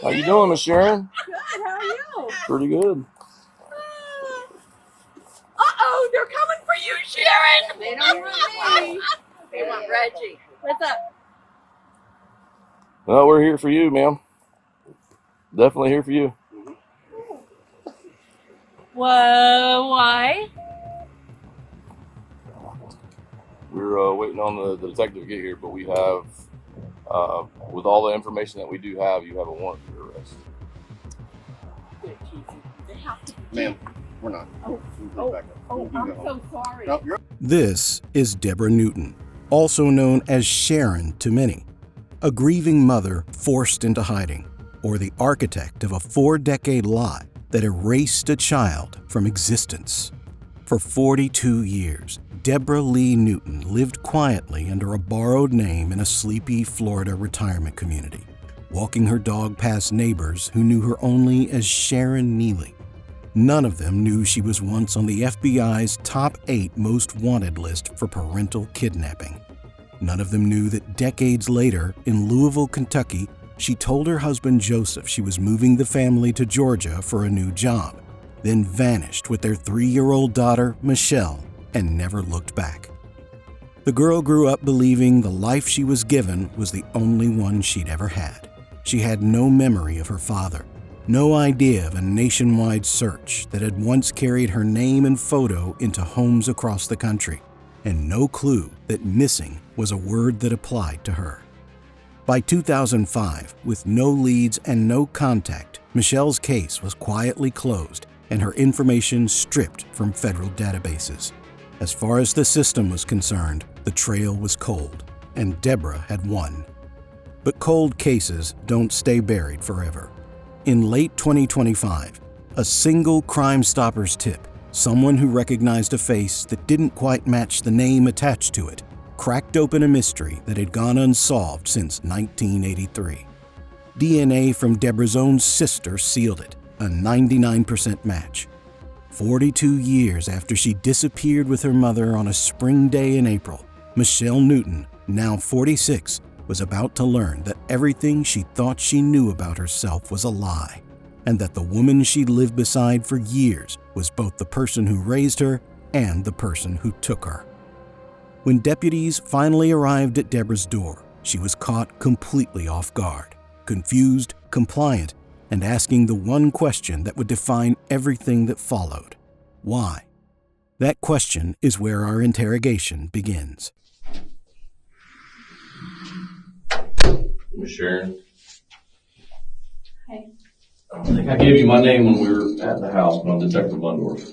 How you doing, Miss Sharon? Good. How are you? Pretty good. Uh-oh, they're coming for you, Sharon. They don't want me. They want Reggie. What's up? Well, we're here for you, ma'am. Definitely here for you. Whoa, why? We're waiting on the detective to get here, but we have, with all the information that we do have, you have a warrant for your arrest. They have to be. Ma'am, we're not. I'm so sorry. No, you're This is Debra Newton, also known as Sharon to many, a grieving mother forced into hiding, or the architect of a 4-decade lie that erased a child from existence. For 42 years, Debra Leigh Newton lived quietly under a borrowed name in a sleepy Florida retirement community, walking her dog past neighbors who knew her only as Sharon Neely. None of them knew she was once on the FBI's top 8 most wanted list for parental kidnapping. None of them knew that decades later, in Louisville, Kentucky, she told her husband Joseph she was moving the family to Georgia for a new job, then vanished with their 3-year-old daughter, Michelle, and never looked back. The girl grew up believing the life she was given was the only one she'd ever had. She had no memory of her father, no idea of a nationwide search that had once carried her name and photo into homes across the country, and no clue that missing was a word that applied to her. By 2005, with no leads and no contact, Michelle's case was quietly closed and her information stripped from federal databases. As far as the system was concerned, the trail was cold, and Debra had won. But cold cases don't stay buried forever. In late 2025, a single Crime Stoppers tip, someone who recognized a face that didn't quite match the name attached to it, cracked open a mystery that had gone unsolved since 1983. DNA from Debra's own sister sealed it, a 99% match. 42 years after she disappeared with her mother on a spring day in April, Michelle Newton, now 46, was about to learn that everything she thought she knew about herself was a lie, and that the woman she'd lived beside for years was both the person who raised her and the person who took her. When deputies finally arrived at Debra's door, she was caught completely off guard, confused, compliant, and asking the one question that would define everything that followed: why? That question is where our interrogation begins. Miss Sharon? Hey. I think I gave you my name when we were at the house, but I'm Detective Lundorf.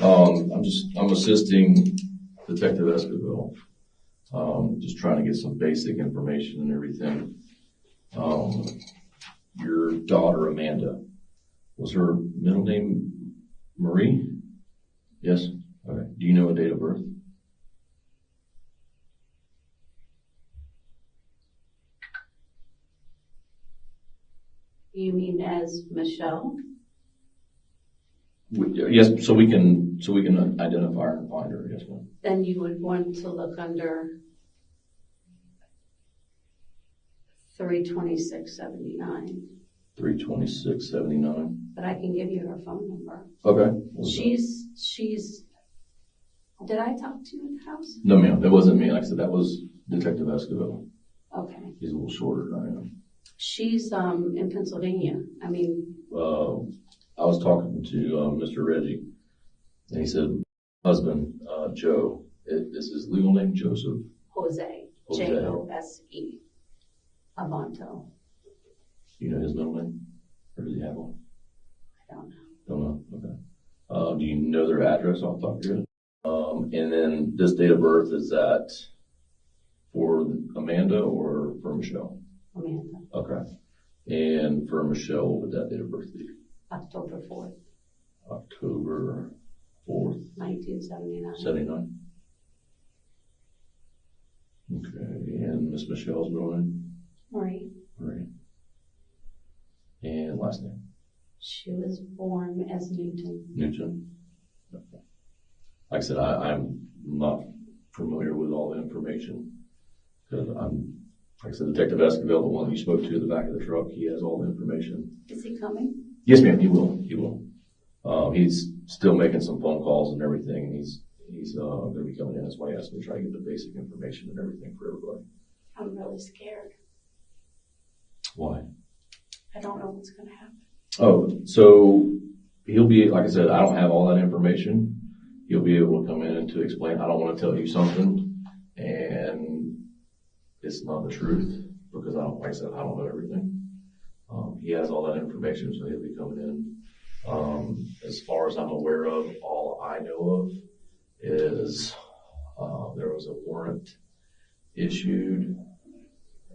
I'm assisting Detective Esquivel. Just trying to get some basic information and everything. Your daughter, Amanda, was her middle name Marie? Yes? Okay. Do you know a date of birth? You mean as Michelle? Yes, so we can identify her and find her. Yes, ma'am. Then you would want to look under 32679. 32679. But I can give you her phone number. Okay. She's. Did I talk to you at the house? No, ma'am. That wasn't me. Like I said, that was Detective Esquivel. Okay. He's a little shorter than I am. She's in Pennsylvania. I mean. I was talking to Mr. Reggie, and he said, husband, Joe, is his legal name Joseph? Jose. Jose. Avanto. You know his middle name? Or does he have one? I don't know. Don't know? Okay. Do you know their address off the top of your head? And then this date of birth, is that for Amanda or for Michelle? Amanda. Okay. And for Michelle, what would that date of birth be? October 4th. October 4th. 1979. 79. Okay. And Miss Michelle's middle name? Marie. Marie. And last name? She was born as Newton. Newton. Okay. Like I said, I'm not familiar with all the information because I'm Like I said, Detective Esquivel, the one you spoke to in the back of the truck, he has all the information. Is he coming? Yes, ma'am, he will. He will. He's still making some phone calls and everything. He's going to be coming in. That's why he asked me to try to get the basic information and everything for everybody. I'm really scared. Why? I don't know what's going to happen. Oh, so he'll be, like I said, I don't have all that information. He'll be able to come in and to explain, I don't want to tell you something and it's not the truth because like I said, I don't know everything. He has all that information, so he'll be coming in. As far as I'm aware of, all I know of is there was a warrant issued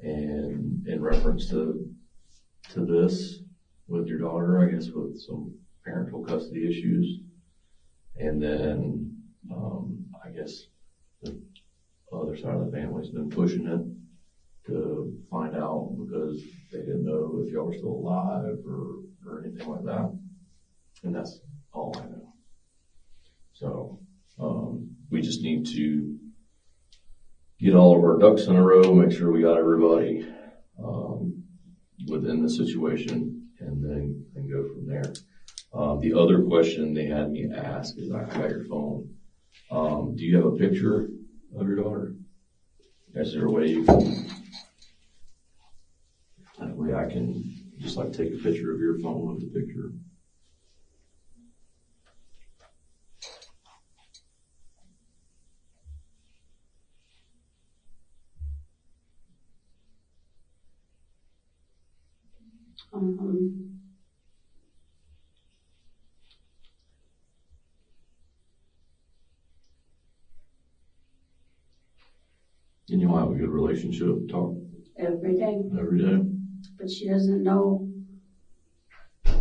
and in reference to this with your daughter, I guess, with some parental custody issues. And then I guess the other side of the family's been pushing it to find out because they didn't know if y'all were still alive or anything like that. And that's all I know. So we just need to get all of our ducks in a row, make sure we got everybody within the situation, and then go from there. The other question they had me ask is, I got your phone. Do you have a picture of your daughter? Is there a way you can, that way I can just like take a picture of your phone with the picture? And you'll have a good relationship, talk Every day. every day. But she doesn't know. I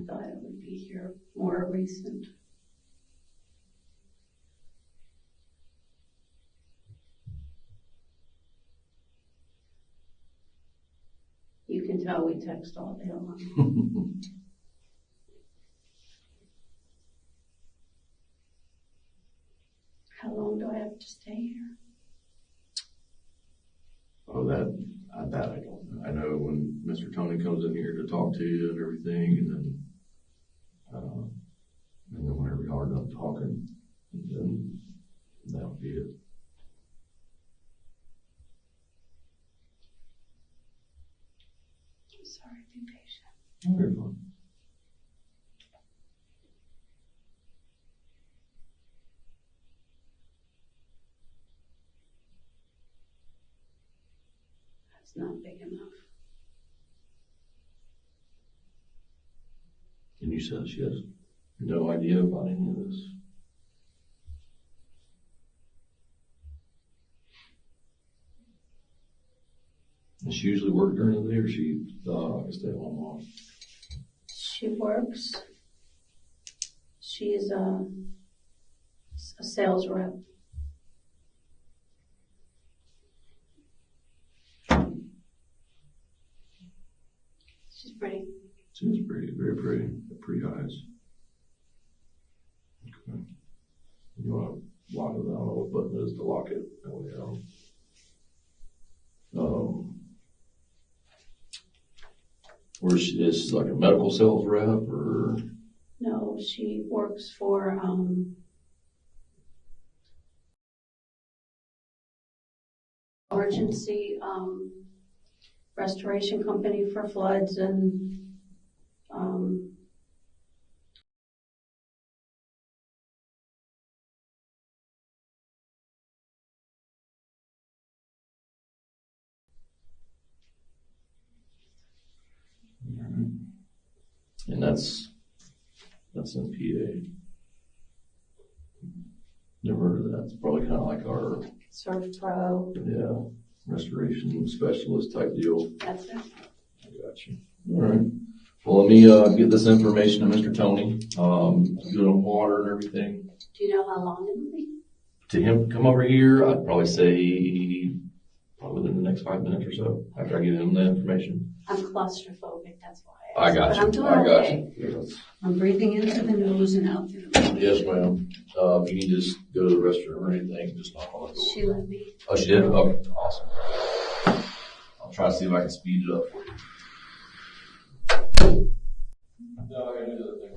thought it would be here more recent. You can tell we text all day long. How long do I have to stay here? Oh, that I don't know. I know when Mr. Tony comes in here to talk to you and everything, and then whenever y'all are done talking, then that'll be it. I'm sorry, be patient. Oh, you're fine. That's not big enough. And you said she has no idea about any of this. Does she usually work during the day, or she like a stay-at-home mom? She works. She's a sales rep. She's pretty. She's pretty, very pretty, pretty eyes. Okay. You want to lock it? I don't know what button it is to lock it. That way, where she is like a medical sales rep, or No, she works for emergency restoration company for floods and and that's in PA. Never heard of that. It's probably kind of like our Surf Pro. restoration specialist type deal. That's it. I got you. All right. Well, let me get this information to Mr. Tony. Good on water and everything. Do you know how long it'll be? To him, come over here. I'd probably say probably within the next 5 minutes or so, after I give him the information. I'm claustrophobic, that's why. I got But you. I'm doing I got okay. you. Yes. I'm breathing into the nose and out through the mouth. Yes, ma'am. If you need to just go to the restroom or anything, just knock on the door. She let me. Oh, she did? Okay, awesome. I'll try to see if I can speed it up for you. No, I gotta do the other thing.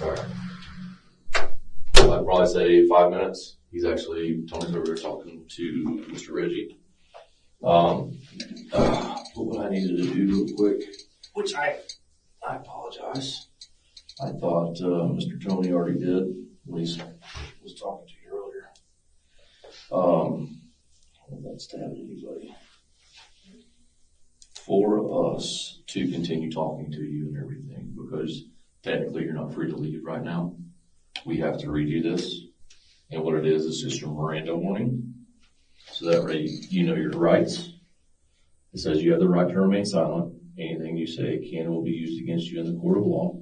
Alright. I'd probably say 5 minutes. He's actually, Tony's over there talking to Mr. Reggie. What I needed to do real quick, which I apologize. I thought Mr. Tony already did when he was talking to you earlier. I hope that's stabbing anybody. For us to continue talking to you and everything, because technically you're not free to leave right now. We have to read you this. And what it is just your Miranda warning. So that way you know your rights. It says you have the right to remain silent. Anything you say can and will be used against you in the court of law.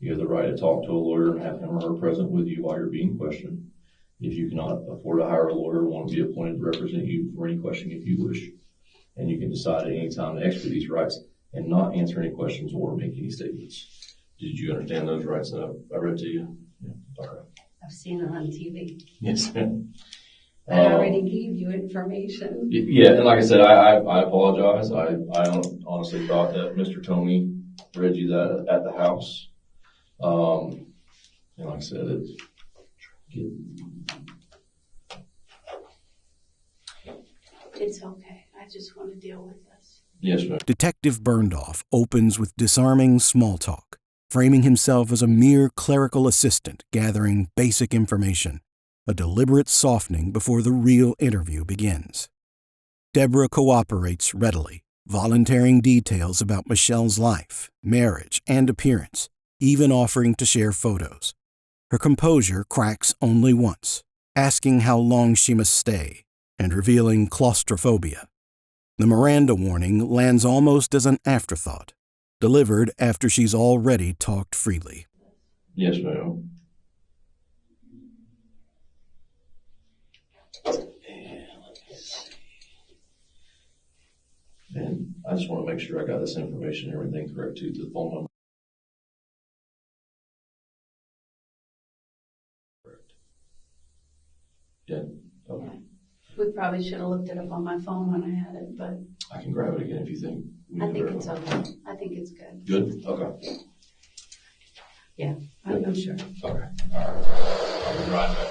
You have the right to talk to a lawyer and have him or her present with you while you're being questioned. If you cannot afford to hire a lawyer, one will be appointed to represent you for any question if you wish. And you can decide at any time to execute these rights and not answer any questions or make any statements. Did you understand those rights that I read to you? Yeah. Okay. I've seen it on TV. Yes, ma'am. I already gave you information. Yeah, and like I said, I apologize. I honestly thought that Mr. Tony read you that at the house. And like I said, It's okay. I just want to deal with this. yes, ma'am. Detective Burndoff opens with disarming small talk, framing himself as a mere clerical assistant gathering basic information, a deliberate softening before the real interview begins. Debra cooperates readily, volunteering details about Michelle's life, marriage, and appearance, even offering to share photos. Her composure cracks only once, asking how long she must stay, and revealing claustrophobia. The Miranda warning lands almost as an afterthought, delivered after she's already talked freely. Yes, ma'am. And I just want to make sure I got this information and everything correct too, to the phone number. Correct. Yeah. Okay. We probably should have looked it up on my phone when I had it, but I can grab it again if you think. I think it's okay. I think it's good. Good? Okay. Yeah, I'm sure. Okay. All right. I'll be right back.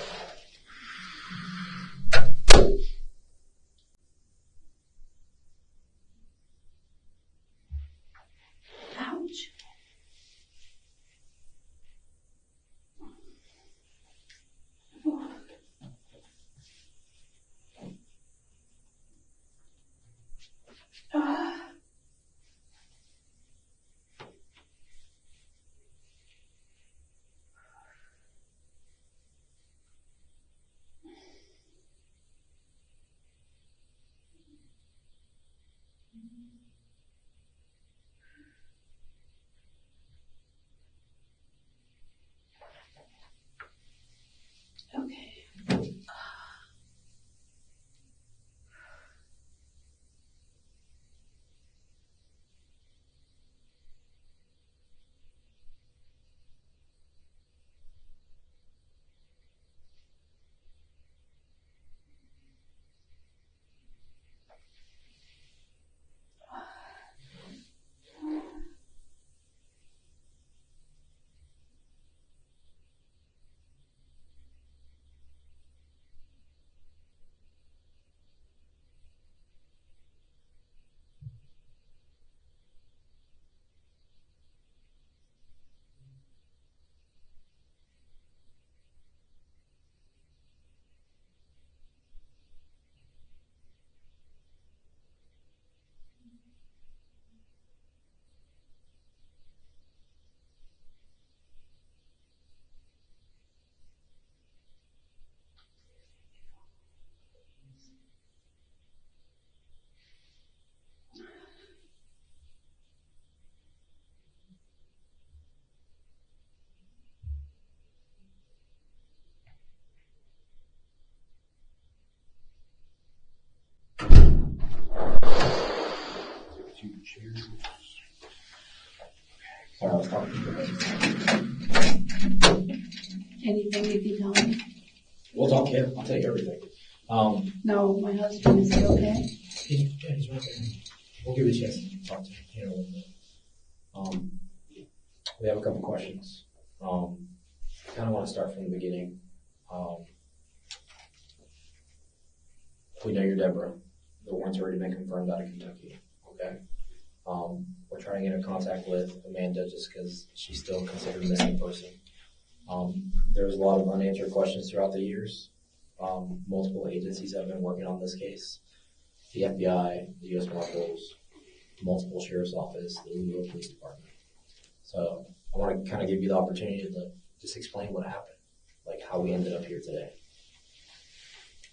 Ouch. Anything you can tell me? We'll talk, yeah, I'll tell you everything. No, my husband, is he okay? He's right there. We'll give you a chance to talk to him here in a little bit. We have a couple questions. Kind of want to start from the beginning. We know you're Debra. The warrant's already been confirmed out of Kentucky. Okay. We're trying to get in contact with Amanda just because she's still considered a missing person. There's a lot of unanswered questions throughout the years. Multiple agencies have been working on this case. The FBI, the U.S. Marshals, multiple Sheriff's Office, the Louisville Police Department. So I want to kind of give you the opportunity to just explain what happened, like how we ended up here today.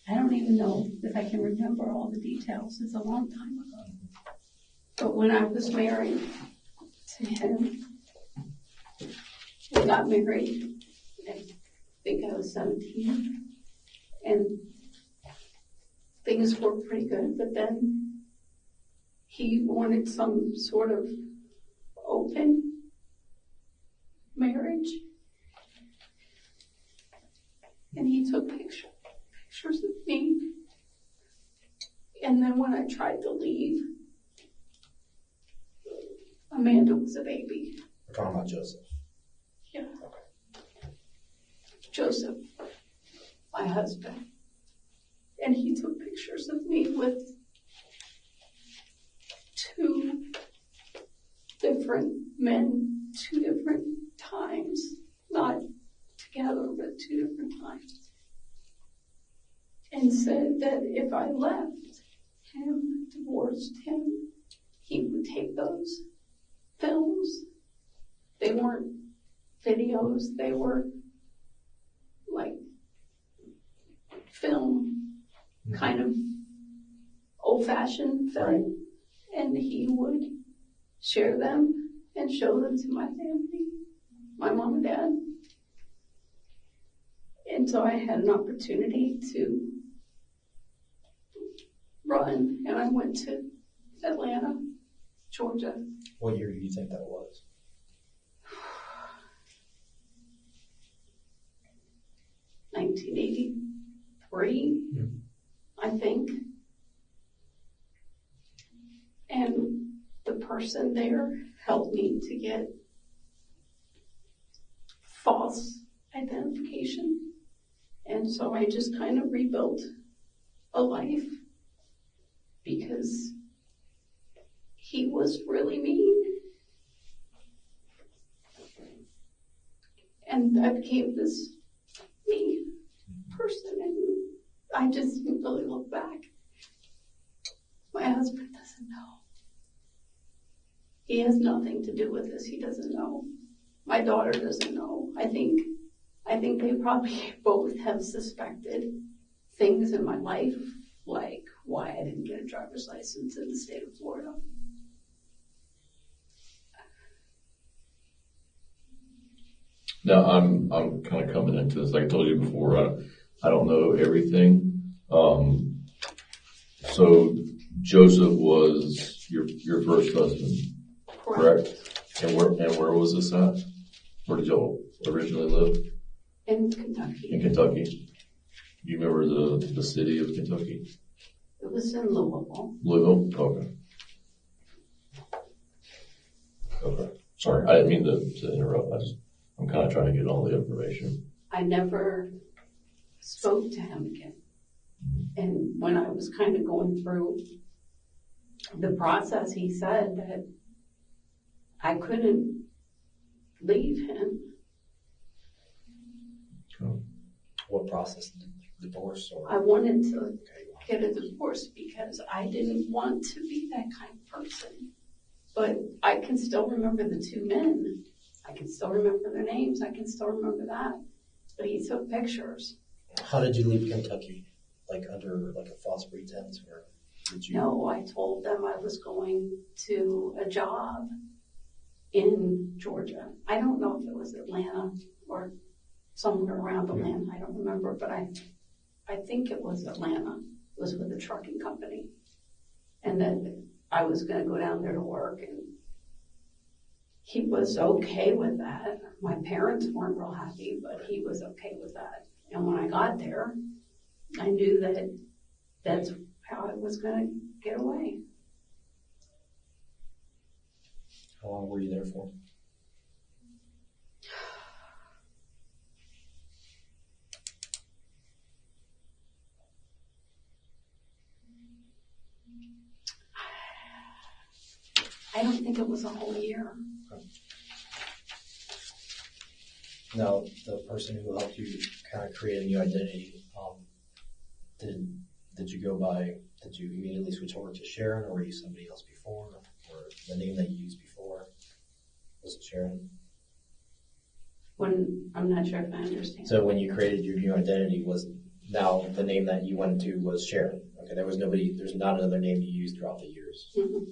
I don't even know if I can remember all the details. It's a long time ago. But when I was married to him, we got married, I think I was 17, and things were pretty good, but then he wanted some sort of open marriage, and he took pictures of me, and then when I tried to leave, Amanda was a baby. We're talking about Joseph. Yeah. Okay. Joseph, my husband. And he took pictures of me with 2 different men, 2 different times. Not together, but 2 different times. And said that if I left him, divorced him, he would take those films. They weren't videos, they were like film, kind of old-fashioned film. Right. And he would share them and show them to my family, my mom and dad. And so I had an opportunity to run, and I went to Atlanta, Georgia. What year do you think that was? $1983, I think. And the person there helped me to get false identification. And so I just kind of rebuilt a life because he was really mean. And I became this mean person, and I just didn't really look back. My husband doesn't know. He has nothing to do with this. He doesn't know. My daughter doesn't know. I think they probably both have suspected things in my life, like why I didn't get a driver's license in the state of Florida. Now, I'm kind of coming into this, like I told you before, I don't know everything. So Joseph was your first husband, correct? And where was this at? Where did y'all originally live? In Kentucky. In Kentucky. Do you remember the city of Kentucky? It was in Louisville. Louisville? Okay. Sorry, I didn't mean to interrupt. I'm kind of trying to get all the information. I never spoke to him again. And when I was kind of going through the process, he said that I couldn't leave him. Okay. What process? Divorce? Or? I wanted to get a divorce because I didn't want to be that kind of person. But I can still remember the 2 men. I can still remember their names. I can still remember that. But he took pictures. How did you leave Kentucky? Like under like a false pretense, or did you? No, I told them I was going to a job in Georgia. I don't know if it was Atlanta or somewhere around Atlanta. I don't remember, but I think it was Atlanta. It was with a trucking company. And then I was going to go down there to work, and he was okay with that. My parents weren't real happy, but he was okay with that. And when I got there, I knew that that's how I was going to get away. How long were you there for? I don't think it was a whole year. Now, the person who helped you kind of create a new identity, did you immediately switch over to Sharon, or were you somebody else before, or the name that you used before? Was it Sharon? I'm not sure if I understand. So when you created your new identity, was now the name that you went to was Sharon? Okay, there's not another name you used throughout the years. Mm-hmm.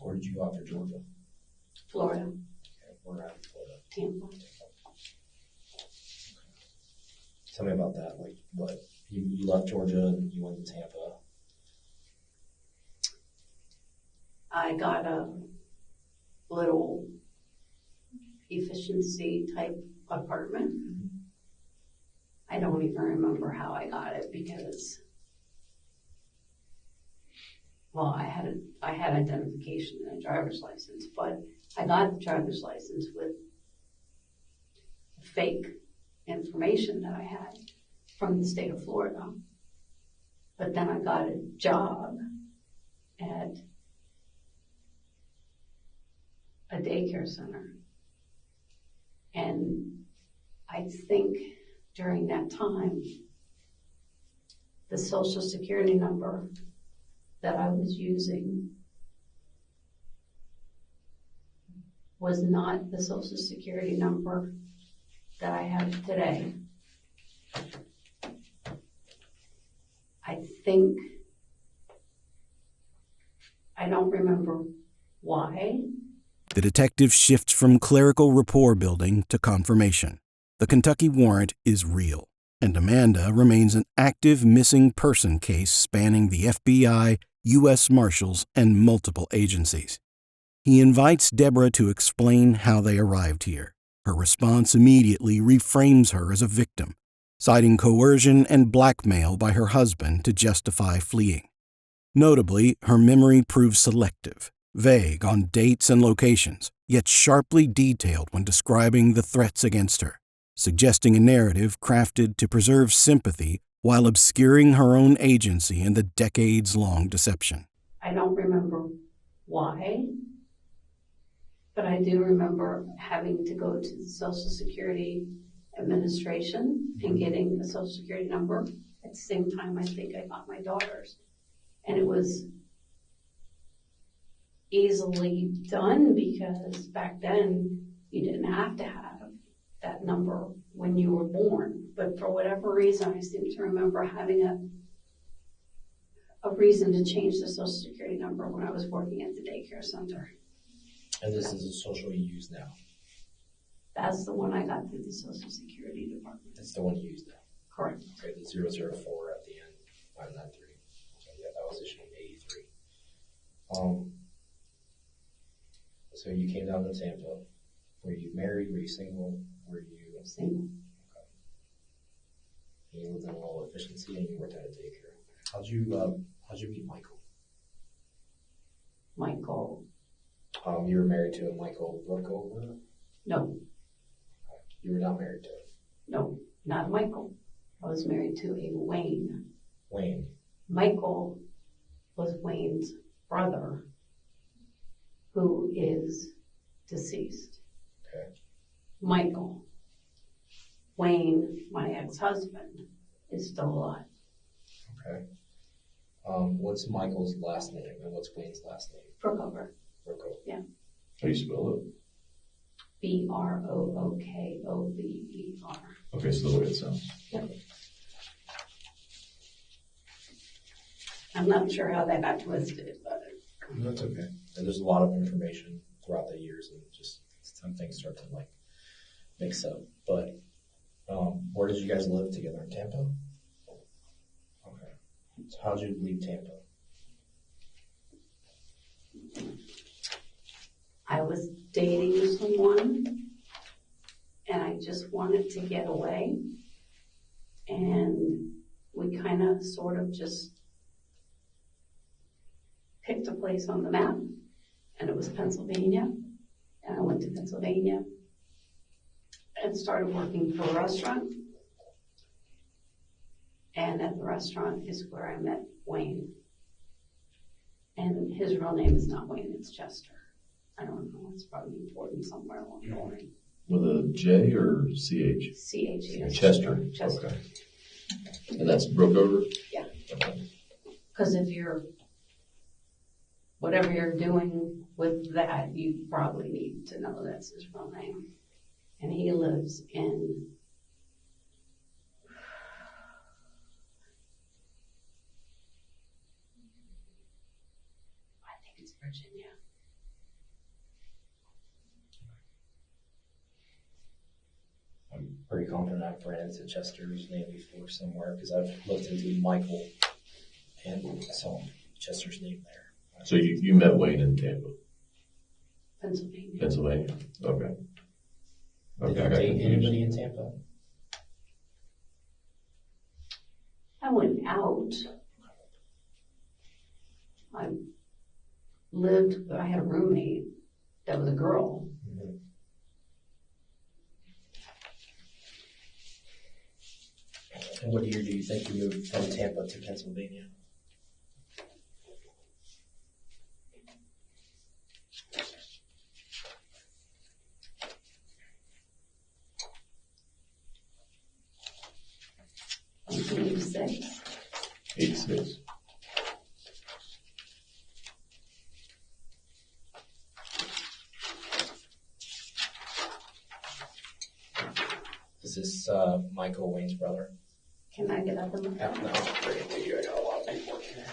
Where did you go after Georgia? Florida. Okay, where at in Florida? Tampa. Tell me about that. Like, what you left Georgia and you went to Tampa. I got a little efficiency type apartment. I don't even remember how I got it because, well, I had identification and a driver's license, but I got the driver's license with fake information that I had from the state of Florida. But then I got a job at a daycare center. And I think during that time, the Social Security number that I was using was not the Social Security number that I have today. I don't remember why. The detective shifts from clerical rapport building to confirmation. The Kentucky warrant is real, and Amanda remains an active missing person case spanning the FBI, U.S. Marshals, and multiple agencies. He invites Debra to explain how they arrived here. Her response immediately reframes her as a victim, citing coercion and blackmail by her husband to justify fleeing. Notably, her memory proves selective, vague on dates and locations, yet sharply detailed when describing the threats against her, suggesting a narrative crafted to preserve sympathy while obscuring her own agency in the decades-long deception. I don't remember why, but I do remember having to go to the Social Security Administration and getting a Social Security number at the same time I think I got my daughter's. And it was easily done because back then you didn't have to have that number when you were born. But for whatever reason, I seem to remember having a reason to change the Social Security number when I was working at the daycare center. And this is a social you use now? That's the one I got through the Social Security Department. That's the one you use now? Correct. Okay, the 004 at the end, 593. Okay, yeah, that was issued in 83. So you came down to Tampa. Were you married? Were you single? Were you Single. Okay. And you lived in a low efficiency and you worked at a daycare. How'd you meet Michael? Michael. You were married to a Michael Brookover? No, You were not married to him. no, not Michael. I was married to a Wayne. Wayne. Michael was Wayne's brother, who is deceased. Okay. Michael. Wayne, my ex-husband, is still alive. Okay. What's Michael's last name and what's Wayne's last name? Brookover. Brookover. Yeah. How do you spell it? Brookover. Okay, so the way it sounds. Yep. I'm not sure how that got twisted, but That's okay. And there's a lot of information throughout the years and just some things start to like mix up. But where did you guys live together? In Tampa? Okay. So how did you leave Tampa? I was dating someone and I just wanted to get away. And we kind of sort of just picked a place on the map, and it was Pennsylvania. And I went to Pennsylvania and started working for a restaurant. And at the restaurant is where I met Wayne. And his real name is not Wayne, it's Chester. I don't know, it's probably important somewhere along the line. With a J or CH? CH. Chester. Chester. Okay. And that's Brookover? Yeah. Okay. Because if you're, whatever you're doing with that, you probably need to know that's his real name. And he lives in, I think it's Virginia. I'm pretty confident I've ran into Chester's name before somewhere because I've looked into Michael and I saw Chester's name there. So you met Wayne in Tampa? Pennsylvania. Pennsylvania? Okay. Did I you got date confused. anybody in Tampa? I went out. I had a roommate that was a girl. Mm-hmm. And what year do you think you moved from Tampa to Pennsylvania? '86. 86. Is this Michael Wayne's brother? Can I get up in the No, I'm bring it to you. I got a lot of paperwork here.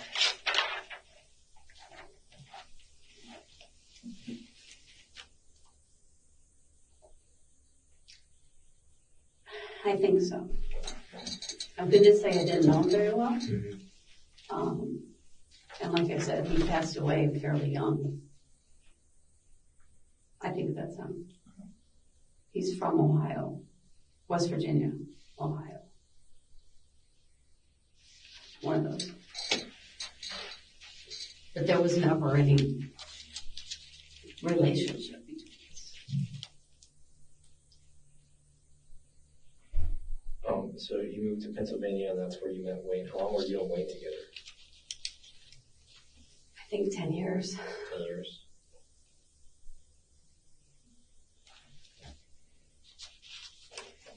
I think so. I'm going to say I didn't know him very well. And like I said, he passed away fairly young. I think that's him. He's from Ohio, West Virginia, Ohio. One of those. But there was never any relationship between us. So you moved to Pennsylvania, and that's where you met Wayne. How long were you and Wayne together? I think 10 years. 10 years.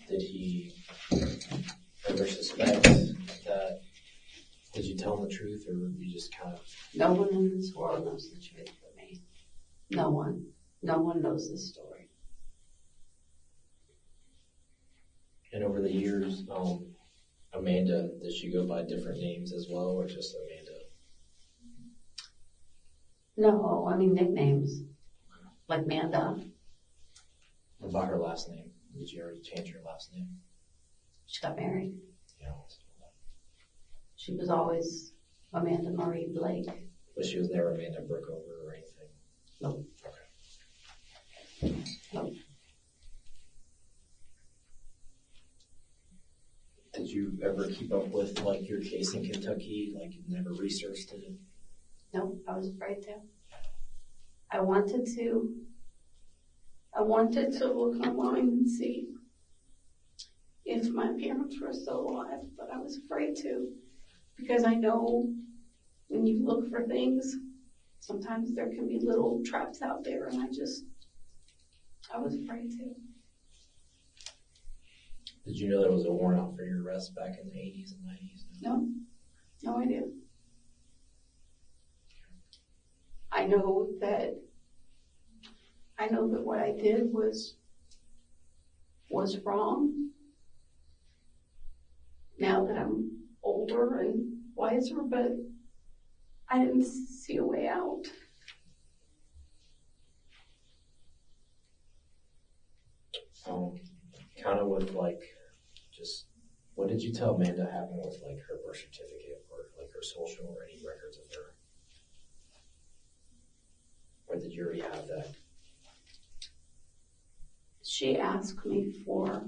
Did he ever suspect that? Did you tell him the truth, or you just kind of? No one in this world knows the truth but me. No one. No one knows this story. And over the years, Amanda, did she go by different names as well, or just Amanda? No, I mean nicknames. Like Manda. What about her last name? Did you already change her last name? She got married. Yeah. She was always Amanda Marie Blake. But she was never Amanda Brookover or anything? Nope. Okay. Nope. Did you ever keep up with, like, your case in Kentucky? Like, you never researched it? Nope, I was afraid to. I wanted to look online and see if my parents were still alive, but I was afraid to. Because I know when you look for things, sometimes there can be little traps out there, and I was afraid to. Did you know there was a warrant out for your arrest back in the 80s and 90s? No idea. I know that what I did was wrong. Now that I'm older and wiser, but I didn't see a way out. Kind of with, like, just, what did you tell Amanda happened with, like, her birth certificate or, like, her social or any records of her? Or did you already have that? she asked me for,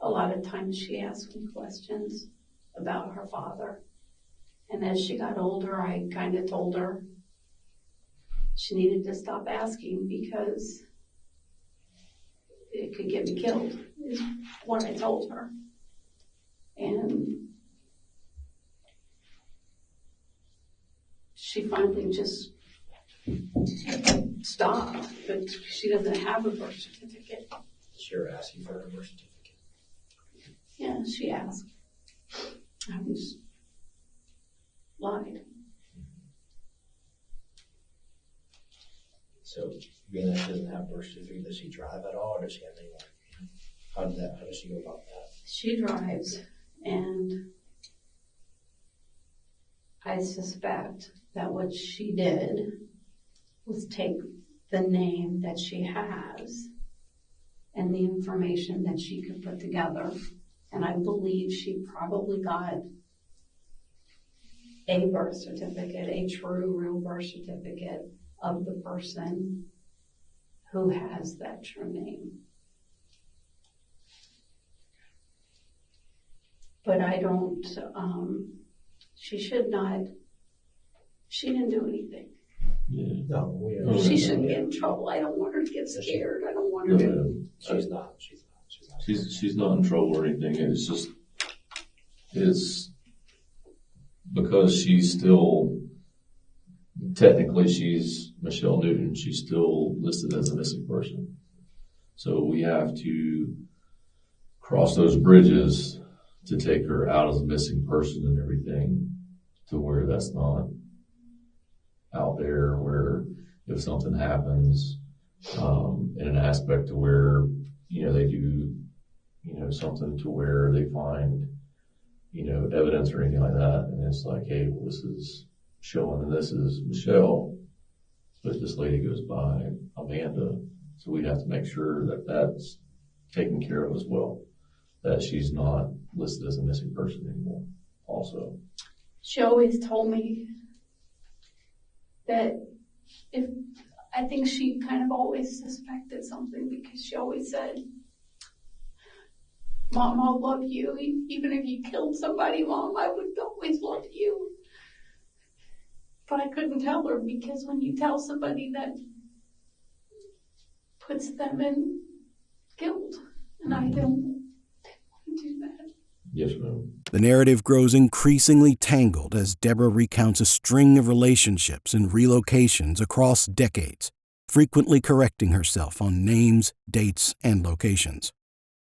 a lot of times she asked me questions about her father. And as she got older, I kind of told her she needed to stop asking because it could get me killed, is what I told her. And she finally just stopped, but she doesn't have a birth certificate. She ever asked you for a birth certificate? Yeah, she asked. I was lied. So, being that she doesn't have a birth certificate, does she drive at all, or does she have any? How does she go about that? She drives, and I suspect that what she did was take the name that she has and the information that she could put together. And I believe she probably got a birth certificate, a true, real birth certificate of the person who has that true name. But I don't, she should not, she didn't do anything. Yeah. No, She shouldn't get in trouble. I don't want her to get scared. I don't want her to. She's not. She's not in trouble or anything. It's because she's still, technically she's Michelle Newton. She's still listed as a missing person. So we have to cross those bridges to take her out as a missing person and everything, to where that's not out there, where if something happens, in an aspect to where, they do, something to where they find, evidence or anything like that. And it's like, hey, well, this is showing and this is Michelle, but this lady goes by Amanda. So we have to make sure that that's taken care of as well, that she's not listed as a missing person anymore also. She always told me that I think she kind of always suspected something, because she always said, Mom, I'll love you. Even if you killed somebody, Mom, I would always love you. But I couldn't tell her, because when you tell somebody, that puts them in guilt. And I didn't want to do that. Yes, ma'am. The narrative grows increasingly tangled as Debra recounts a string of relationships and relocations across decades, frequently correcting herself on names, dates, and locations.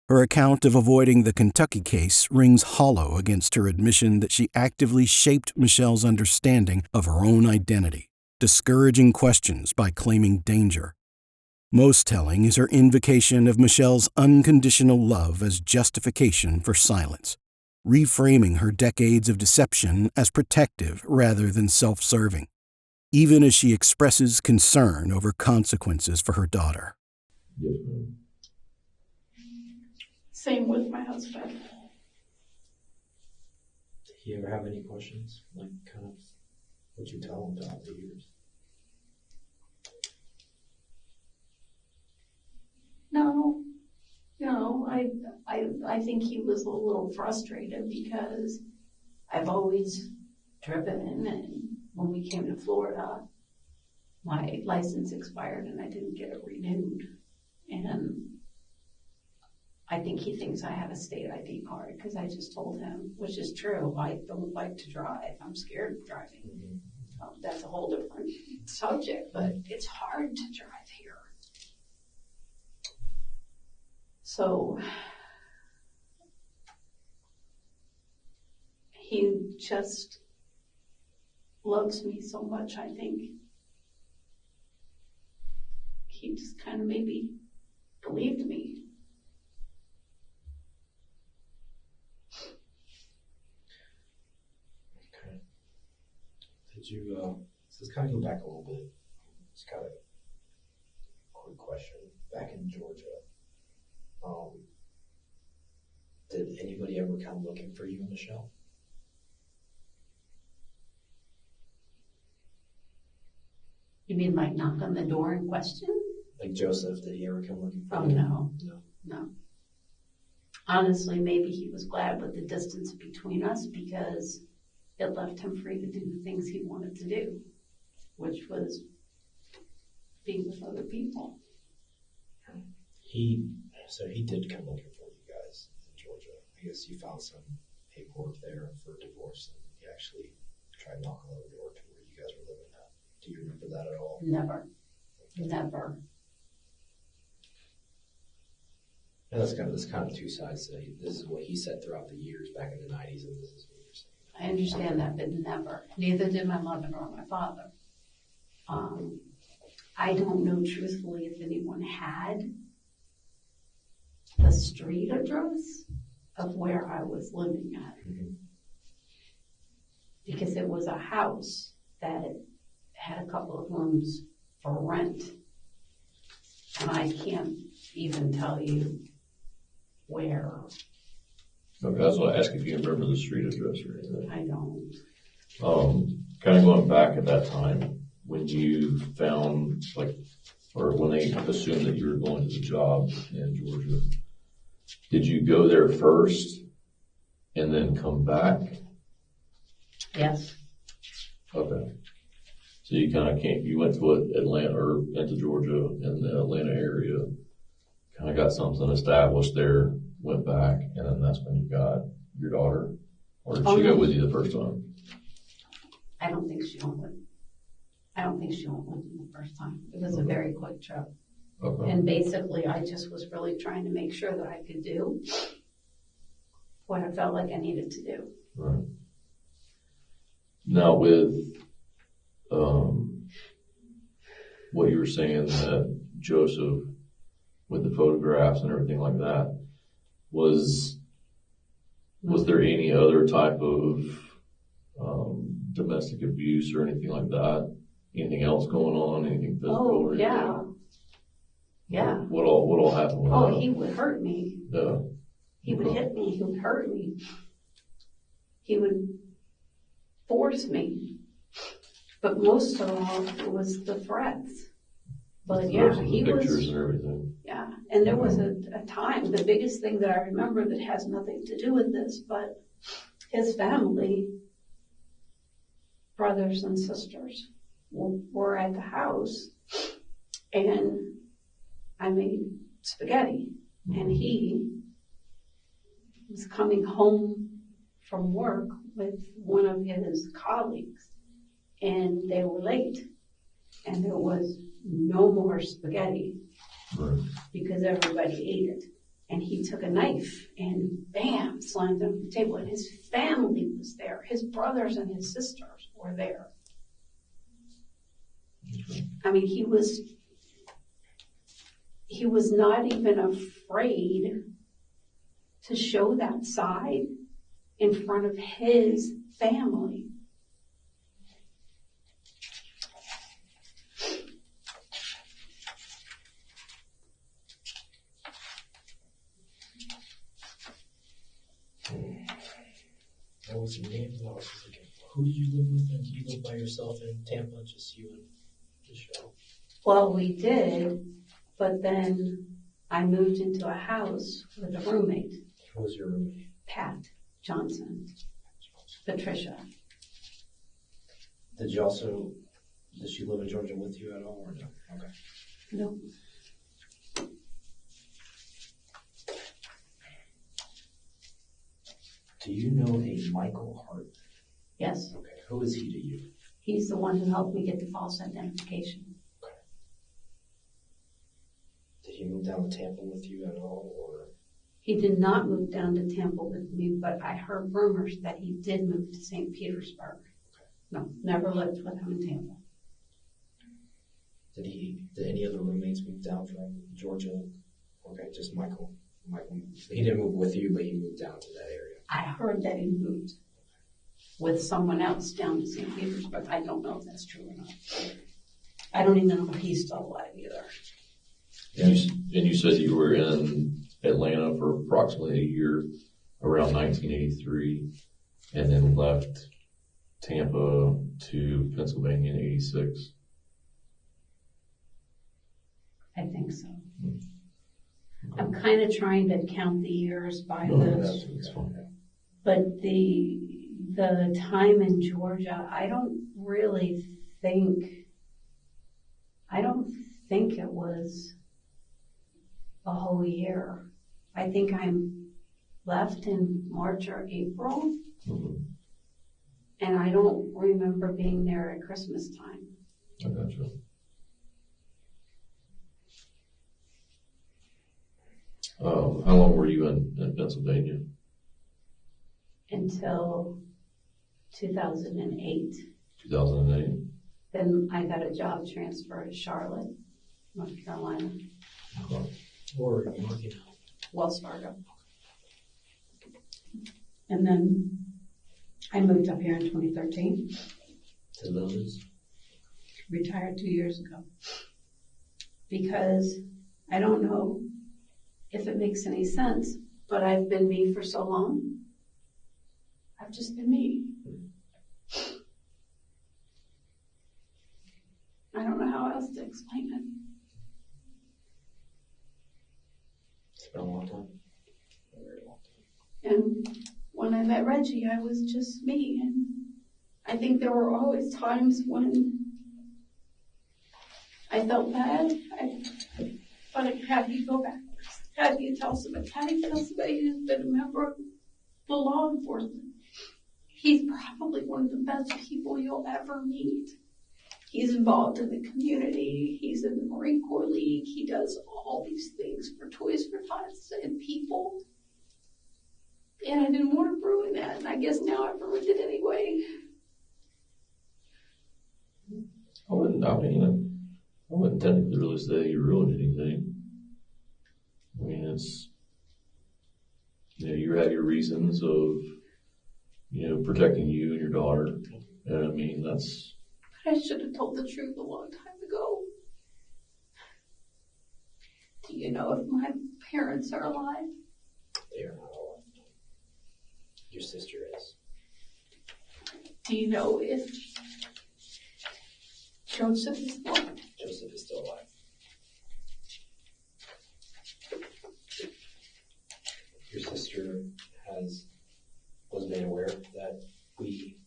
Her account of avoiding the Kentucky case rings hollow against her admission that she actively shaped Michelle's understanding of her own identity, discouraging questions by claiming danger. Most telling is her invocation of Michelle's unconditional love as justification for silence, reframing her decades of deception as protective rather than self-serving, even as she expresses concern over consequences for her daughter. Yes, ma'am. Same with my husband. Did he ever have any questions? Like, kind of, what you tell him throughout the years? No, I think he was a little frustrated, because I've always driven, and when we came to Florida, my license expired and I didn't get it renewed. And I think he thinks I have a state ID card, because I just told him, which is true, I don't like to drive. I'm scared of driving. Mm-hmm. That's a whole different subject, but it's hard to drive here. So he just loves me so much, I think. He just kind of maybe believed me. Okay. Did you, let's kind of go back a little bit. It's kind of a quick question. Back in Georgia, did anybody ever come looking for you, Michelle? You mean like knock on the door and question? Like Joseph, did he ever come looking for Oh, you? no. Honestly, maybe he was glad with the distance between us because it left him free to do the things he wanted to do, which was be with other people. He did come looking for you guys in Georgia. I guess you found some paperwork there for divorce, and he actually tried knocking on the door to where you guys were living at. Do you remember that at all? Never. And that's kind of two sides. So this is what he said throughout the years back in the 90s, and this is what you're saying. I understand that, but never. Neither did my mother nor my father. I don't know truthfully if anyone had the street address of where I was living at. Mm-hmm. Because it was a house that had a couple of rooms for rent. And I can't even tell you where. Okay, that's what I asked if you remember the street address or anything. I don't. Kind of going back at that time, when you found, or when they assumed that you were going to the job in Georgia, did you go there first and then come back? Yes. Okay. So you kind of you went to Atlanta or into Georgia in the Atlanta area, kind of got something established there, went back, and then that's when you got your daughter? Or did she go with you the first time? I don't think she went with me the first time. It was a very quick trip. Okay. And basically, I just was really trying to make sure that I could do what I felt like I needed to do. Right. Now with what you were saying that Joseph, with the photographs and everything like that, was there any other type of domestic abuse or anything like that? Anything else going on? Anything physical? Oh, or anything? yeah. Yeah. What all happened with Oh, that? he would hurt me. Yeah. He would hit me. He would hurt me. He would force me. But most of all, it was the threats. But yeah, he pictures was. and everything. Yeah, and there was a time, the biggest thing that I remember that has nothing to do with this, but his family, brothers and sisters, were at the house, and I made spaghetti, and he was coming home from work with one of his colleagues, and they were late, and there was no more spaghetti. Right. Because everybody ate it. And he took a knife and bam, slammed it on the table. And his family was there. His brothers and his sisters were there. I mean, he was not even afraid to show that side in front of his family. What was your name? What was you looking for? Who did you live with? And do you live by yourself in Tampa? Just you and Michelle? Well, we did, but then I moved into a house with a roommate, Who was your roommate? Pat Johnson, Patricia. Did she live in Georgia with you at all or no? Okay. No. Do you know a Michael Hart? Yes, Okay. Who is he to you? he's the one who helped me get the false identification. Okay. Did he move down to Tampa with you at all or? He did not move down to Tampa with me, but I heard rumors that he did move to St. Petersburg. Okay. No, never lived with him in Tampa. Did any other roommates move down from Georgia? Okay, just Michael. He didn't move with you, but he moved down to that area. I heard that he moved with someone else down to St. Petersburg. I don't know if that's true or not. I don't even know if he's still alive either. And you said you were in Atlanta for approximately a year, around 1983, and then left Tampa to Pennsylvania in 86. I think so. I'm kind of trying to count the years by No, this, that's fine. but the time in Georgia, I don't think it was a whole year. I think I'm left in March or April, and I don't remember being there at Christmas time. I got you. How long were you in Pennsylvania? Until 2008. 2008. Then I got a job transfer to Charlotte, North Carolina, Or are you working out? Wells Fargo. And then I moved up here in 2013, To those? retired 2 years ago. Because I don't know if it makes any sense, but I've been me for so long. I've just been me. I don't know how else to explain it. It's been a long time. A very long time. And when I met Reggie, I was just me. And I think there were always times when I felt bad. I thought, how do you go backwards? How do you tell somebody? How do you tell somebody who's been a member of the law enforcement? He's probably one of the best people you'll ever meet. He's involved in the community. He's in the Marine Corps League. He does all these things for Toys for Tots and people. And I didn't want to ruin that. And I guess now I've ruined it anyway. I wouldn't technically really say you ruined anything. I mean, it's, you have your reasons of, protecting you and your daughter. And I mean, that's. But I should have told the truth a long time ago. Do you know if my parents are alive? They are not alive. Your sister is. Do you know if Joseph is alive? Joseph is still alive. Your sister was made aware that we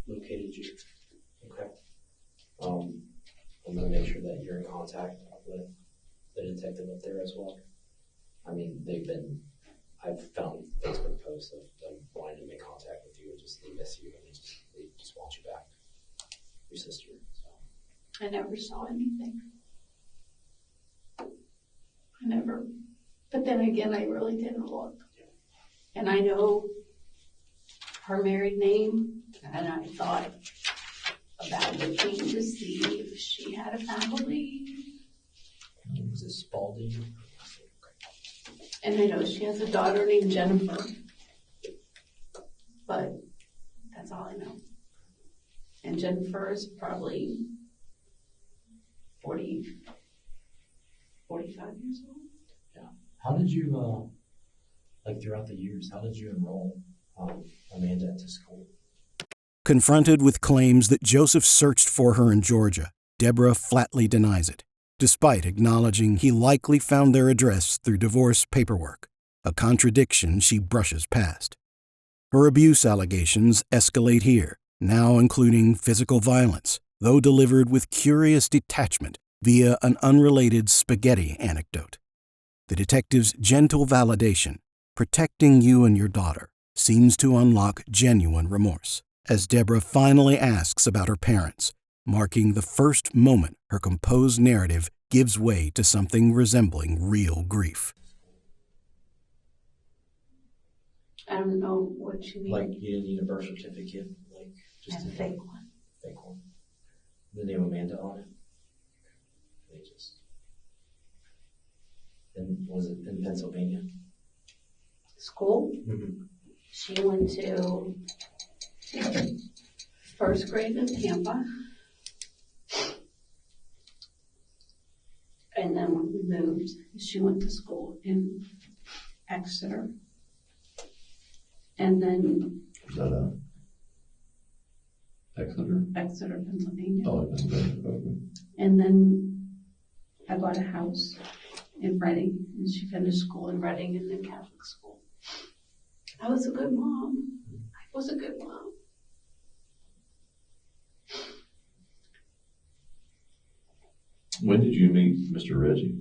located you. Okay. I'm going to make sure that you're in contact with the detective up there as well. I mean, I've found Facebook posts of them wanting to make contact with you and just they miss you and they just want you back. Your sister. So. I never saw anything. But then again, I really didn't look. And I know her married name, and I thought about looking to see if she had a family. Was it Spalding? And I know she has a daughter named Jennifer. But that's all I know. And Jennifer is probably 45 years old. Yeah. How did you, throughout the years, how did you enroll Amanda into school? Confronted with claims that Joseph searched for her in Georgia, Debra flatly denies it, despite acknowledging he likely found their address through divorce paperwork, a contradiction she brushes past. Her abuse allegations escalate here, now including physical violence, though delivered with curious detachment via an unrelated spaghetti anecdote. The detective's gentle validation, protecting you and your daughter, seems to unlock genuine remorse, as Debra finally asks about her parents, marking the first moment her composed narrative gives way to something resembling real grief. I don't know what you mean. Like, you didn't need a birth certificate? Just a fake one. Fake one. The name Amanda on it? They just... And was it in Pennsylvania? School? Mm-hmm. She went to first grade in Tampa. And then when we moved, she went to school in Exeter. And then... Is that Exeter? Exeter, Pennsylvania. Oh, Pennsylvania. Okay. And then I bought a house in Reading, and she finished school in Reading and then Catholic school. I was a good mom. I was a good mom. When did you meet Mr. Reggie?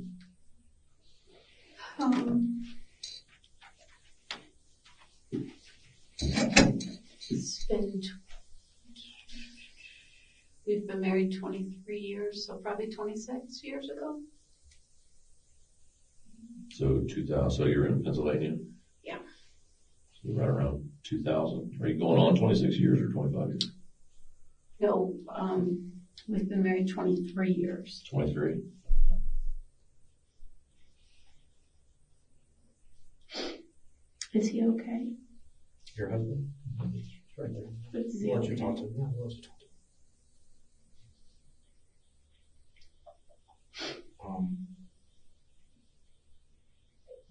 We've been married 23 years, so probably 26 years ago. So 2000. So you're in Pennsylvania. Yeah. So right around 2000. Are you going on 26 years or 25 years? No, we've been married 23 years. 23. Is he okay? Your husband? Right there. But is he Why don't you okay? talk to him? Yeah, why don't you talk to him?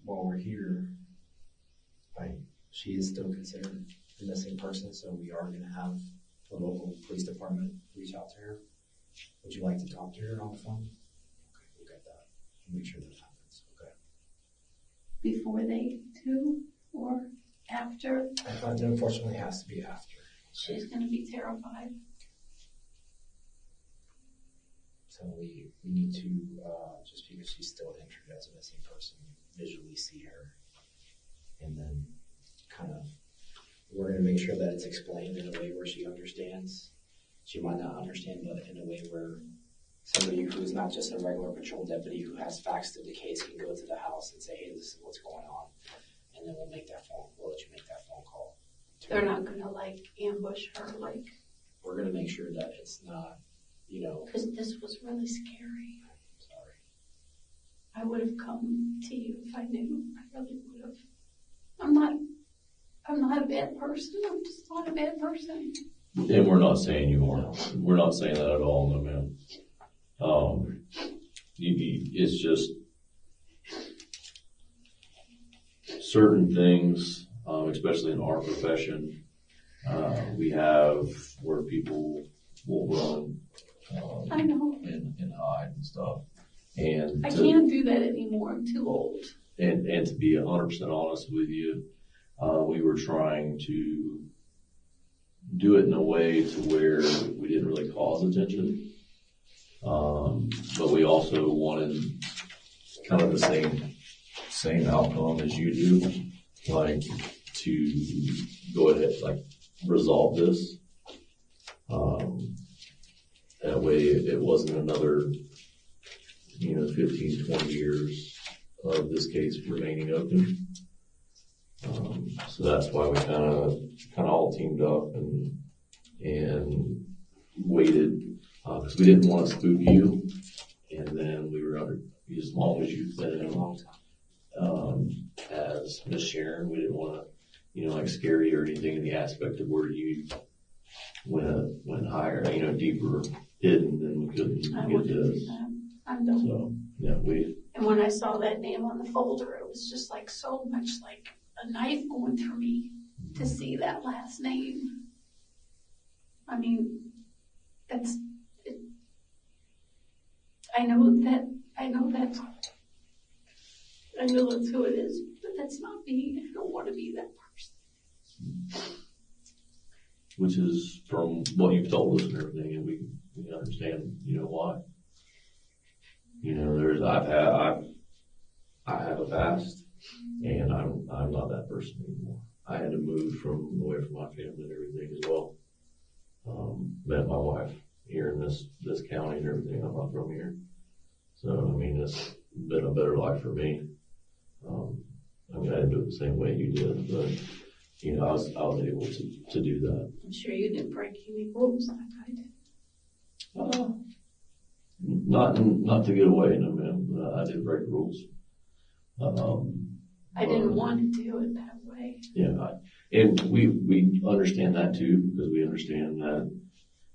While we're here, she is still considered a missing person, so we are going to have the local police department reach out to her. Would you like to talk to her on the phone? Okay, we'll get that. We'll make sure that happens. Okay. Before they do or after? Unfortunately, it has to be after. She's going to be terrified. So we need to, just because she's still entered as a missing person, visually see her. And then we're going to make sure that it's explained in a way where she understands. She might not understand, but in a way where somebody who's not just a regular patrol deputy who has facts to the case can go to the house and say, hey, this is what's going on. And then we'll let you make that phone call. They're not going to ambush her We're going to make sure that it's not, because this was really scary. Sorry. I would have come to you if I knew. I really would have. I'm not a bad person. I'm just not a bad person. And we're not saying you are. We're not saying that at all, no ma'am. It's just certain things, especially in our profession, we have where people will run I know. and hide and stuff. And I can't do that anymore. I'm too old. And to be 100% honest with you, we were trying to do it in a way to where we didn't really cause attention. But we also wanted kind of the same outcome as you do, to go ahead, resolve this. That way it wasn't another, 15, 20 years of this case remaining open. So that's why we kind of all teamed up and waited, because we didn't want to spook you. And then we were under, as long as you've been in a long time, as Miss Sharon, we didn't want to, scare you or anything in the aspect of where you went higher, deeper hidden, then we couldn't I get wouldn't do this. that. I don't. So, yeah, And when I saw that name on the folder, it was just so much like a knife going through me to see that last name. I mean, that's it. I know that's who it is, but that's not me. I don't want to be that person. which is from what you've told us and everything, and we understand, why. I have a past, and I'm not that person anymore. I had to move away from my family and everything as well. Met my wife here in this county and everything. I'm not from here. So, it's been a better life for me. I didn't do it the same way you did, but, I was able to do that. I'm sure you didn't break any rules like I did. Not to get away, no ma'am. I did break rules. I didn't want to do it that way. Yeah, and we understand that too, because we understand that,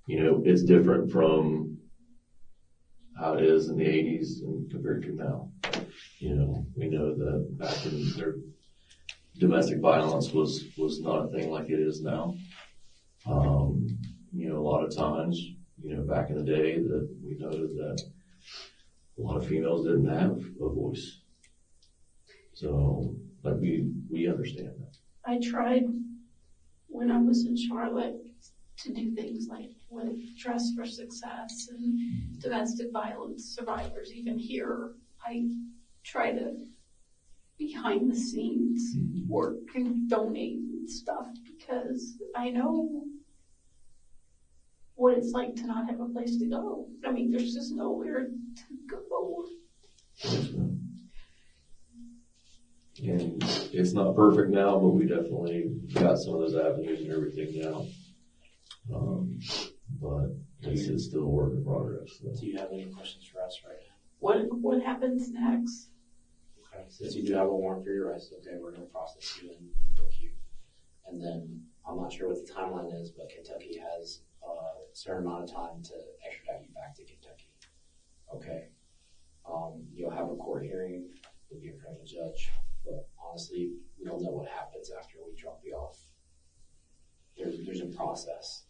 it's different from how it is in the 80s and compared to now. We know that back in their domestic violence was not a thing like it is now. A lot of times, back in the day that we noted that a lot of females didn't have a voice. So, but we understand that. I tried when I was in Charlotte to do things like with Dress for Success and domestic violence survivors. Even here, I try to behind the scenes work and donate and stuff because I know what it's like to not have a place to go. I mean, there's just nowhere to go. And it's not perfect now, but we definitely got some of those avenues and everything now. But it's still a work in progress. So. Do you have any questions for us right now? What happens next? Okay, since you do have a warrant for your arrest, okay, we're going to process you and book you. And then, I'm not sure what the timeline is, but Kentucky has a certain amount of time to extradite you back to Kentucky. Okay? You'll have a court hearing, you'll be in front of a judge, but honestly, we don't know what happens after we drop you off. There's a process.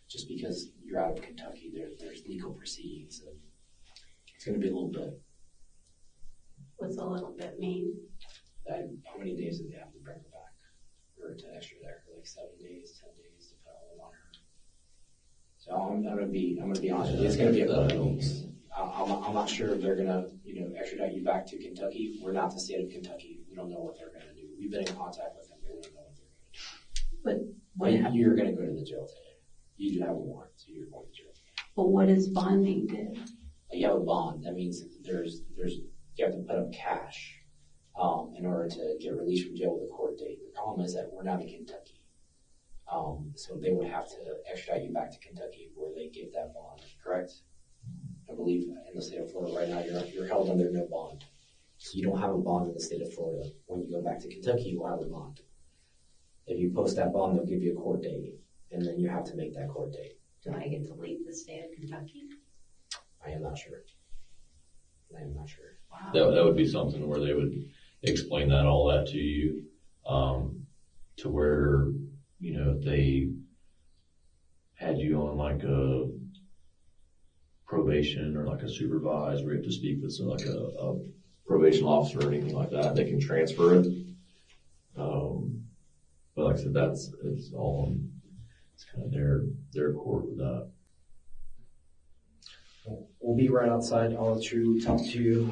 Just because you're out of Kentucky, there's legal proceedings, and it's going to be a little bit. What's a little bit mean? How many days did they have to bring her back? Or to extra there? Like 7 days, 10 days, depending on her. So I'm gonna be honest with you. It's gonna be a couple of weeks. I'm not sure if they're gonna, extradite you back to Kentucky. We're not the state of Kentucky. We don't know what they're gonna do. We've been in contact with them. We don't know what they're gonna do. But you're gonna go to the jail today. You do have a warrant, so you're going to jail today. But what does bonding do? You have a bond. That means you have to put up cash in order to get released from jail with a court date. The problem is that we're not in Kentucky. So they would have to extradite you back to Kentucky where they give that bond, correct? I believe in the state of Florida right now, you're held under no bond. So you don't have a bond in the state of Florida. When you go back to Kentucky, you will have a bond. If you post that bond, they'll give you a court date, and then you have to make that court date. Do I get to leave the state of Kentucky? I am not sure. Wow. That would be something where they would explain all that to you, to where, if they had you on like a probation or like a supervised, where you have to speak with a probation officer or anything like that, they can transfer it. But like I said, it's kind of their court with that. We'll be right outside. I'll let you talk to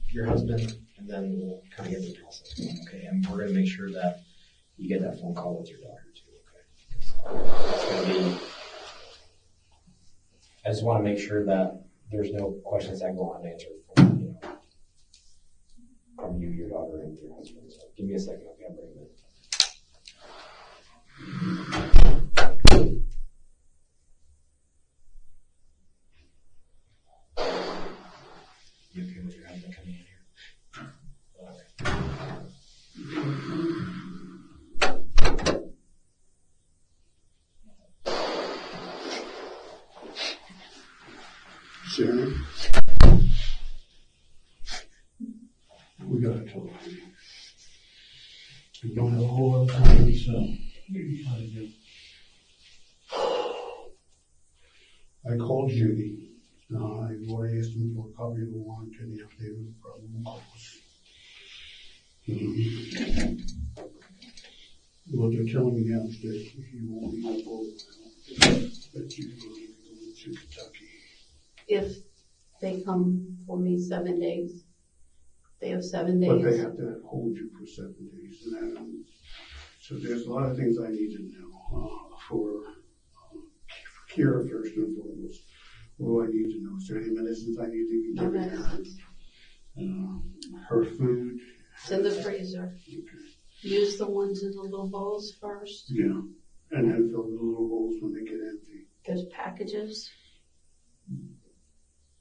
your husband, and then we'll kind of get the process going, okay? And we're going to make sure that you get that phone call with your daughter too, okay? It's going to be. I just want to make sure that there's no questions that go unanswered from you, your daughter, and your husband. So give me a second, okay? I'll bring him in. You okay with your husband coming in here? Sarah, we gotta talk. We don't have a whole lot of time, so maybe how to do. I called Judy. I've already asked him for a copy of the warrant and the affidavit of probable cause. What they're telling me now is that if you won't be on board, that you're going to go to Kentucky. If they come for me 7 days, they have 7 days. But they have to hold you for 7 days. And so there's a lot of things I need to know for Kira first and foremost. What do I need to know? Is there any medicines I need to be No giving her? medicines. Her food. It's in the freezer. Okay. Use the ones in the little bowls first. Yeah. And then fill the little bowls when they get empty. There's packages.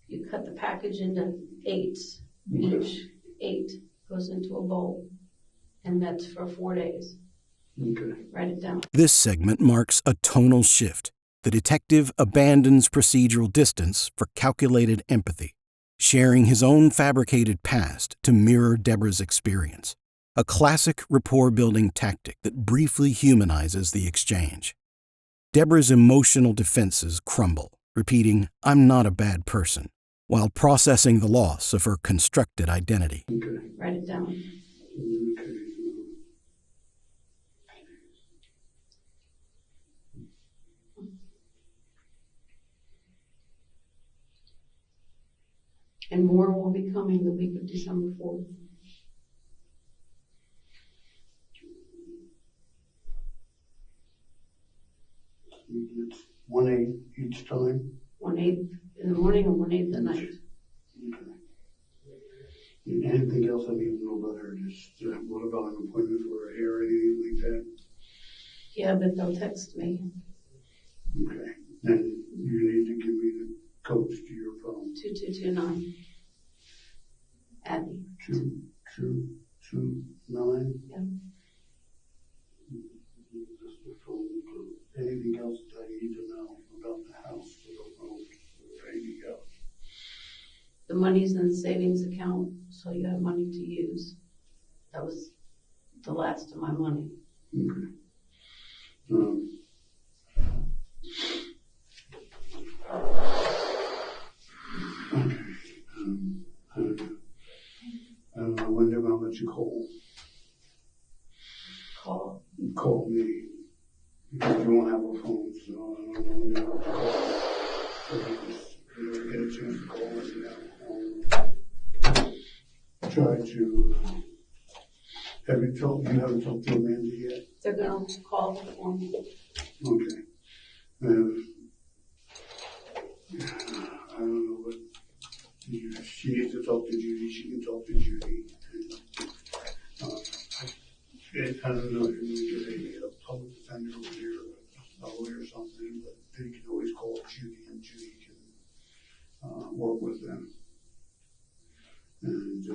You cut the package into 8s. Each 8 goes into a bowl. And that's for 4 days. Okay. Write it down. This segment marks a tonal shift. The detective abandons procedural distance for calculated empathy, sharing his own fabricated past to mirror Debra's experience, a classic rapport-building tactic that briefly humanizes the exchange. Debra's emotional defenses crumble, repeating, "I'm not a bad person," while processing the loss of her constructed identity. Okay. Write it down. Okay. And more will be coming the week of December 4th. It's 1/8 each time. 1/8 in the morning and 1/8 at night. Okay. Anything else I need to know about her? Just what about an appointment for her hair or anything like that? Yeah, but they'll text me. Okay. And you need to give me the codes to your phone. 2229. Abby. 2229. Yeah. That's the phone code. Anything else that I need to know about the house or the road or anything else? The money's in the savings account, so you have money to use. That was the last of my money. Okay. I don't know when they're gonna let you call. Call me. Because you won't have a phone, so I don't know when they're gonna call. So you never get a chance to call us now. Try to. You haven't talked to Amanda yet? They're gonna call for me. Okay. I don't know what. If she needs to talk to Judy, she can talk to Judy. I don't know if you need to get a public defender over there, a lawyer or something, but they can always call Judy and Judy can work with them. And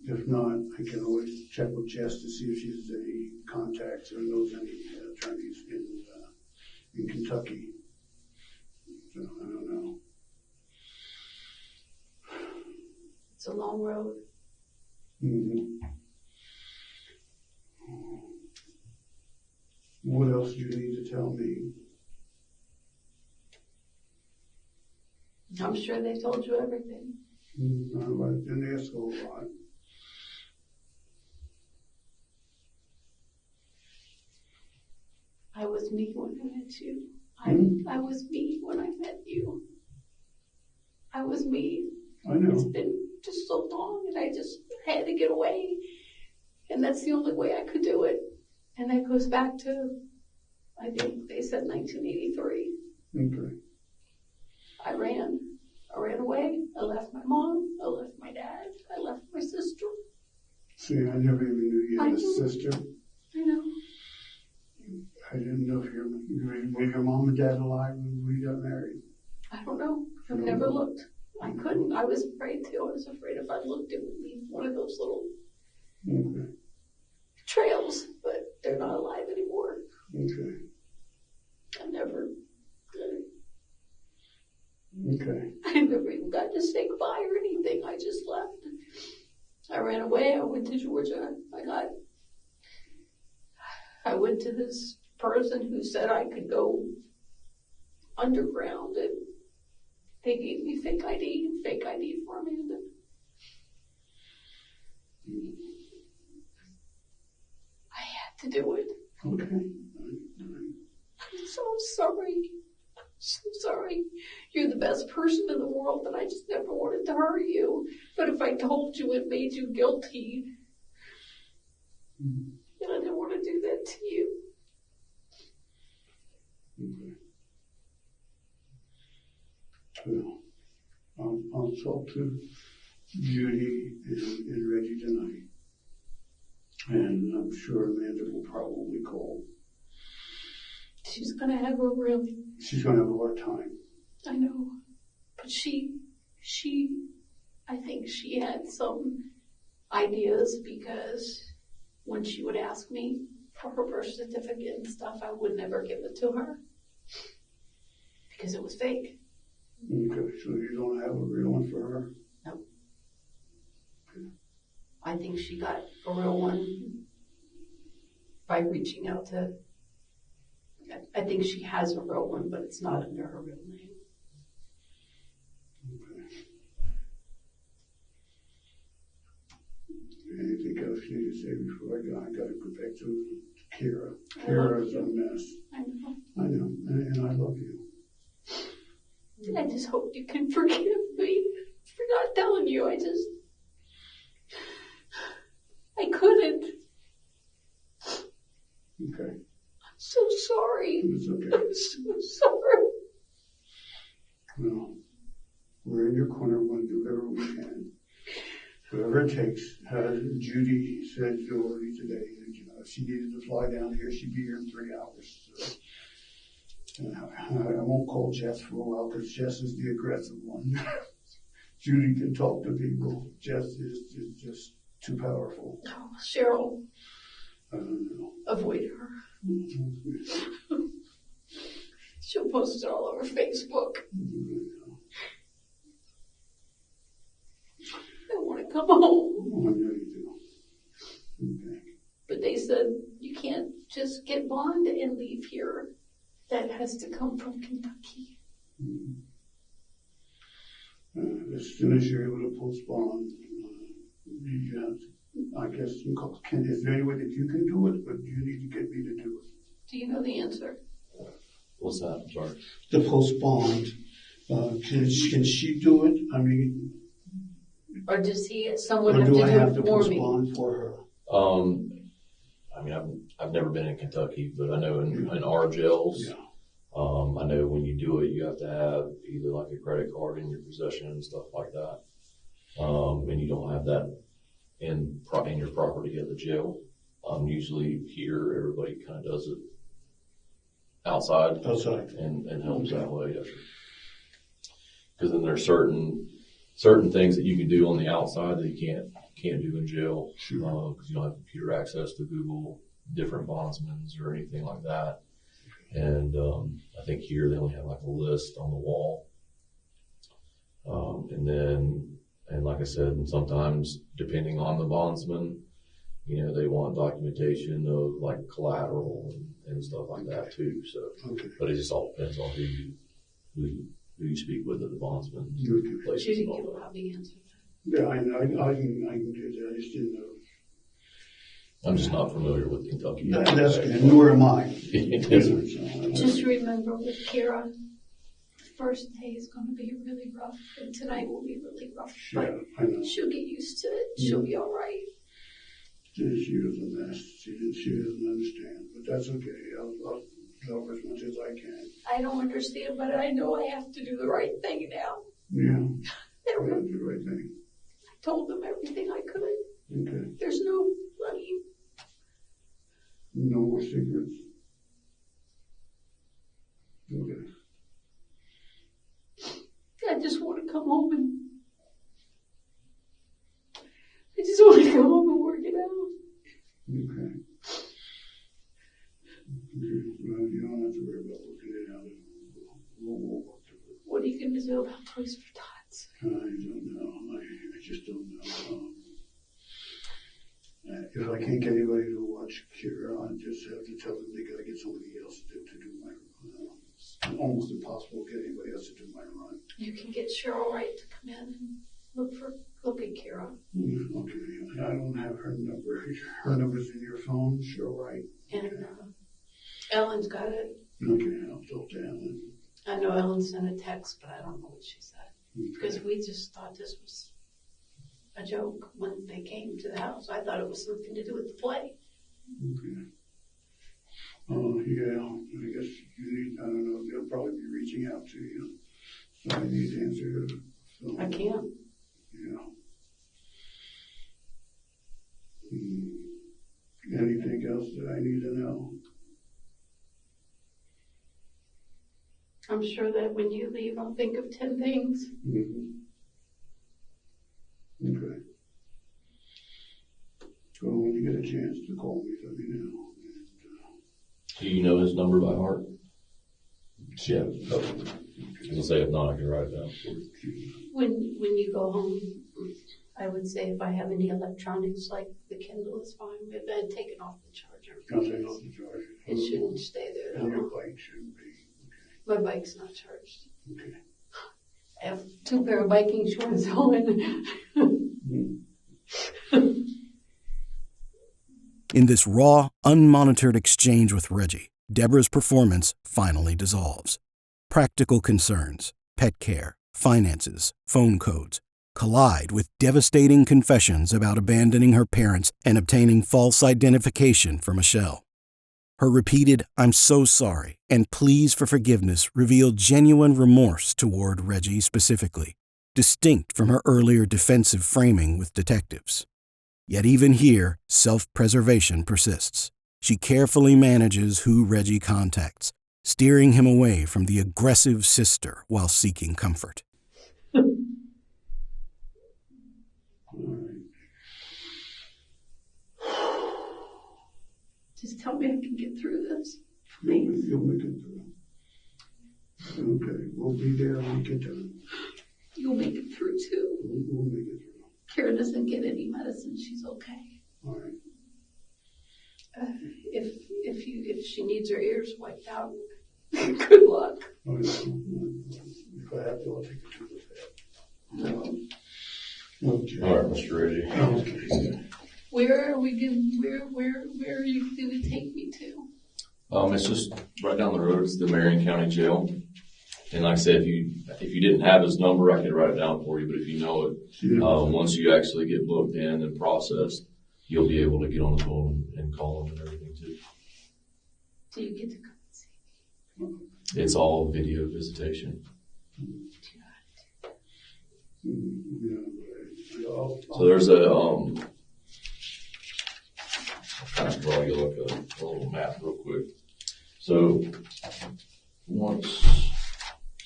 if not, I can always check with Jess to see if she has any contacts or knows any attorneys in Kentucky. So I don't know. It's a long road. Mm-hmm. What else do you need to tell me? I'm sure they told you everything. I didn't ask a whole lot. I was me when I met you. I was me when I met you. I was me. I know. It's been just so long, and I just had to get away. And that's the only way I could do it. And that goes back to, I think they said 1983. Okay. I ran away. I left my mom. I left my dad. I left my sister. See, I never even knew you had a know. sister. I know. I didn't know if were your mom and dad alive when we got married. I don't know. I've never looked. I couldn't. I was afraid to. I was afraid if I looked, it would be one of those little trails, but they're not alive anymore. Okay. I never Okay. I never even got to say goodbye or anything. I just left. I ran away. I went to Georgia. I went to this person who said I could go underground, and they gave me fake ID for Amanda. I had to do it. Okay. I'm so sorry. I'm so sorry. You're the best person in the world, and I just never wanted to hurt you. But if I told you it made you guilty, and I didn't want to do that to you. Okay. Well, I'll talk to Judy and Reggie tonight. And I'm sure Amanda will probably call. She's going to have She's going to have a hard time. I know. But I think she had some ideas, because when she would ask me for her birth certificate and stuff, I would never give it to her. Because it was fake. Okay, so you don't have a real one for her? No. Okay. I think she got a real one by reaching out to, I think she has a real one, but it's not under her real name. else you need to say before I gotta go back to Kira. Kira is a mess. I know. I know, and I love you. I just hope you can forgive me for not telling you. I couldn't. Okay, I'm so sorry. it's okay. I'm so sorry. Well, we're in your corner. We're going to do whatever we can. Whatever it takes. Judy said already today that, if she needed to fly down here, she'd be here in 3 hours. So, I won't call Jess for a while because Jess is the aggressive one. Judy can talk to people. Jess is just too powerful. Oh, Cheryl, I don't know. avoid her. She'll post it all over Facebook. I want to come home. I know you do. Okay. But they said you can't just get bond and leave here. That has to come from Kentucky. As soon as you're able to postpone, you have to, I guess, is there any way that you can do it, but you need to get me to do it? Do you know the answer? What's that? I'm sorry. The postponed, can she do it? I mean, Or does or someone have do to I do have it to for me? postpone for her? I mean, I've never been in Kentucky, but I know in our jails, Yeah. I know when you do it, you have to have either like a credit card in your possession and stuff like that. And you don't have that in your property at the jail. Usually here, everybody kind of does it outside and helps that way. Because then there's certain things that you can do on the outside that you can't do in jail. Sure. Because you don't have computer access to Google different bondsmen or anything like that. And I think here they only have like a list on the wall. And like I said, and sometimes depending on the bondsman, they want documentation of like collateral and stuff like that too. So, but it just all depends on who you speak with at the bondsman. Judy will have the answer. Yeah, I know. I can do that. I just didn't know. I'm just not familiar with Kentucky. That's good. Nor am I. Just remember with Kira, first day is going to be really rough, and tonight will be really rough. Yeah, I know. She'll get used to it. She'll be all right. She was a mess. She doesn't understand, but that's okay. I'll help her as much as I can. I don't understand, but I know I have to do the right thing now. Yeah, I gotta do the right thing. I told them everything I could. Okay. There's no money. No more secrets. Okay. I just want to come home and work it out. Okay. Well, you don't have to worry about working it out. We'll work to it. What are you going to do about Toys for Tots? I don't know. I just don't know. If I can't get anybody to watch Kira, I just have to tell them they got to get somebody else to do my run. It's almost impossible to get anybody else to do my run. You can get Cheryl Wright to come in and look at Kira. Okay, I don't have her number. Her number's in your phone, Cheryl Wright. And Ellen's got it. Okay, I'll talk to Ellen. I know Ellen sent a text, but I don't know what she said. Okay. Because we just thought this was a joke when they came to the house. I thought it was something to do with the play. Okay. Oh, yeah, I guess I don't know, they'll probably be reaching out to you. So I need to answer your phone. I can't. Yeah. Anything else that I need to know? I'm sure that when you leave, I'll think of 10 things. Mm-hmm. Okay. So when you get a chance to call me, let me know. Do you know his number by heart? Yeah. I'll say if not, I can write it down. When you go home, I would say if I have any electronics, like the Kindle is fine, but I'd take it off the charger. I'll take off the charger. It shouldn't stay there. And your bike shouldn't be. My bike's not charged. Okay. I have 2 pair of biking shorts on. In this raw, unmonitored exchange with Reggie, Debra's performance finally dissolves. Practical concerns, pet care, finances, phone codes collide with devastating confessions about abandoning her parents and obtaining false identification for Michelle. Her repeated "I'm so sorry" and pleas for forgiveness reveal genuine remorse toward Reggie specifically, distinct from her earlier defensive framing with detectives. Yet even here, self-preservation persists. She carefully manages who Reggie contacts, steering him away from the aggressive sister while seeking comfort. Just tell me I can get through this, please. You'll make it through. Okay, we'll be there when we get done. You'll make it through too. We'll make it through. Kara doesn't get any medicine. She's okay. All right. If she needs her ears wiped out, good luck. All right. If I have to, I'll take it to the vet. No. Okay. All right, Mr. Reggie. Okay. Where are we going? Where are you going to take me to? It's just right down the road. It's the Marion County Jail. And like I said, if you didn't have his number, I could write it down for you. But if you know it, once you actually get booked in and processed, you'll be able to get on the phone and call him and everything too. Do you get to come and see me? It's all video visitation. So there's I'll kind of draw you like a little map real quick. So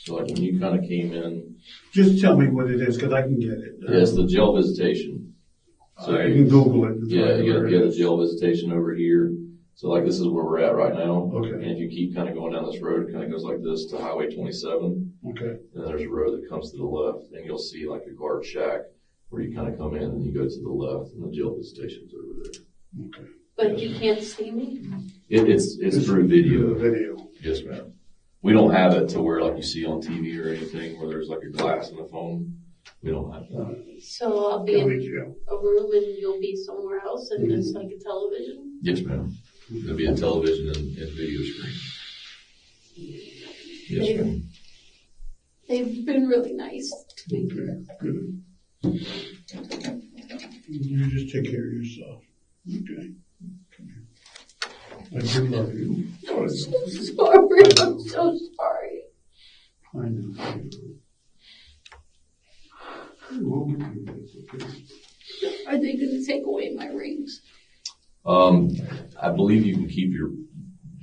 like when you kind of came in. Just tell me what it is, because I can get it. Yeah, it's the jail visitation. So I can Google it. Yeah, you got the jail visitation over here. So like this is where we're at right now. Okay. And if you keep kind of going down this road, it kind of goes like this to Highway 27. Okay. And then there's a road that comes to the left, and you'll see like a guard shack where you kind of come in and you go to the left, and the jail visitation's over there. Okay. But you can't see me? It's through video. Video. Yes, ma'am. We don't have it to where like you see on TV or anything where there's like a glass in the phone. We don't have that. So I'll be in Jail. a room and you'll be somewhere else and it's like a television? Yes, ma'am. There'll be a television and video screen. Yes, ma'am. They've been really nice to me. Okay, good. You just take care of yourself. Okay. I do love you. I'm so sorry. I'm so sorry. I know. We'll get through this, okay? Are they going to take away my rings? I believe you can keep your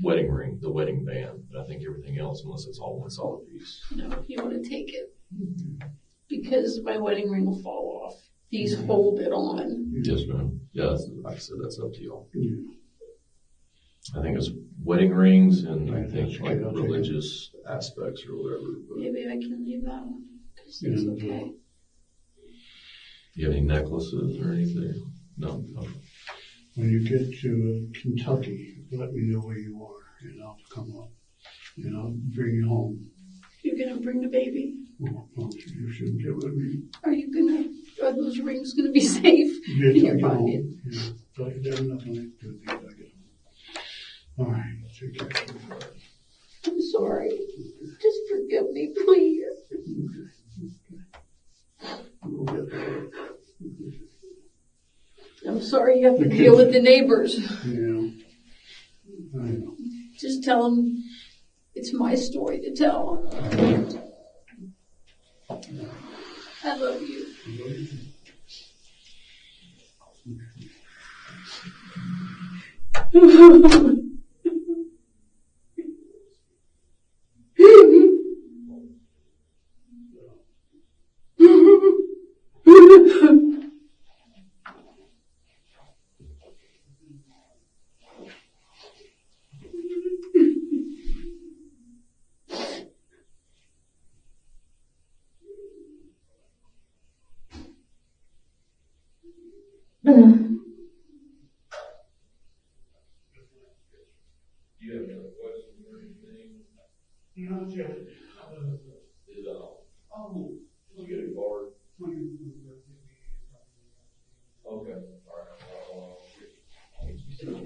wedding ring, the wedding band, but I think everything else, unless it's all one solid piece. No, you want to take it. Because my wedding ring will fall off. These hold it on. Yes, ma'am. Yeah, like I said, that's up to y'all. Yeah. I think it's wedding rings and I think like religious aspects or whatever. But Maybe I can leave that one. Because it's okay. do you have any necklaces or anything? No. When you get to Kentucky, let me know where you are, and I'll come up, and I'll bring you home. You're going to bring the baby? Well, you shouldn't get with me. Are those rings going to be safe in your pocket? Yeah, there's nothing I can do with these. I get home. All right, take care. I'm sorry. Just forgive me, please. We'll get there. I'm sorry you have to deal with the neighbors. Yeah, I know. Just tell them it's my story to tell. I love you. Do you have any other questions or anything? Not yet. We'll get a card. Okay. All right.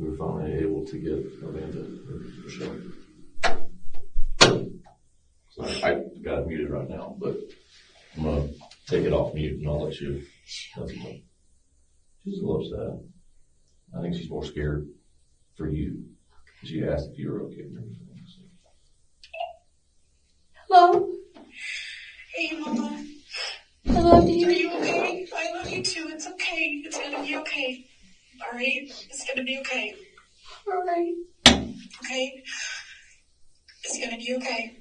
we were finally able to get Amanda, Michelle. So I got it muted right now, but I'm gonna take it off mute and I'll let you know. She's a little upset. I think she's more scared for you. She asked if you were okay and everything. So. Hello? Hey, Mama. I love you. Are you okay? I love you too. It's okay. It's gonna be okay. All right? It's gonna be okay. All right. Okay? It's gonna be okay.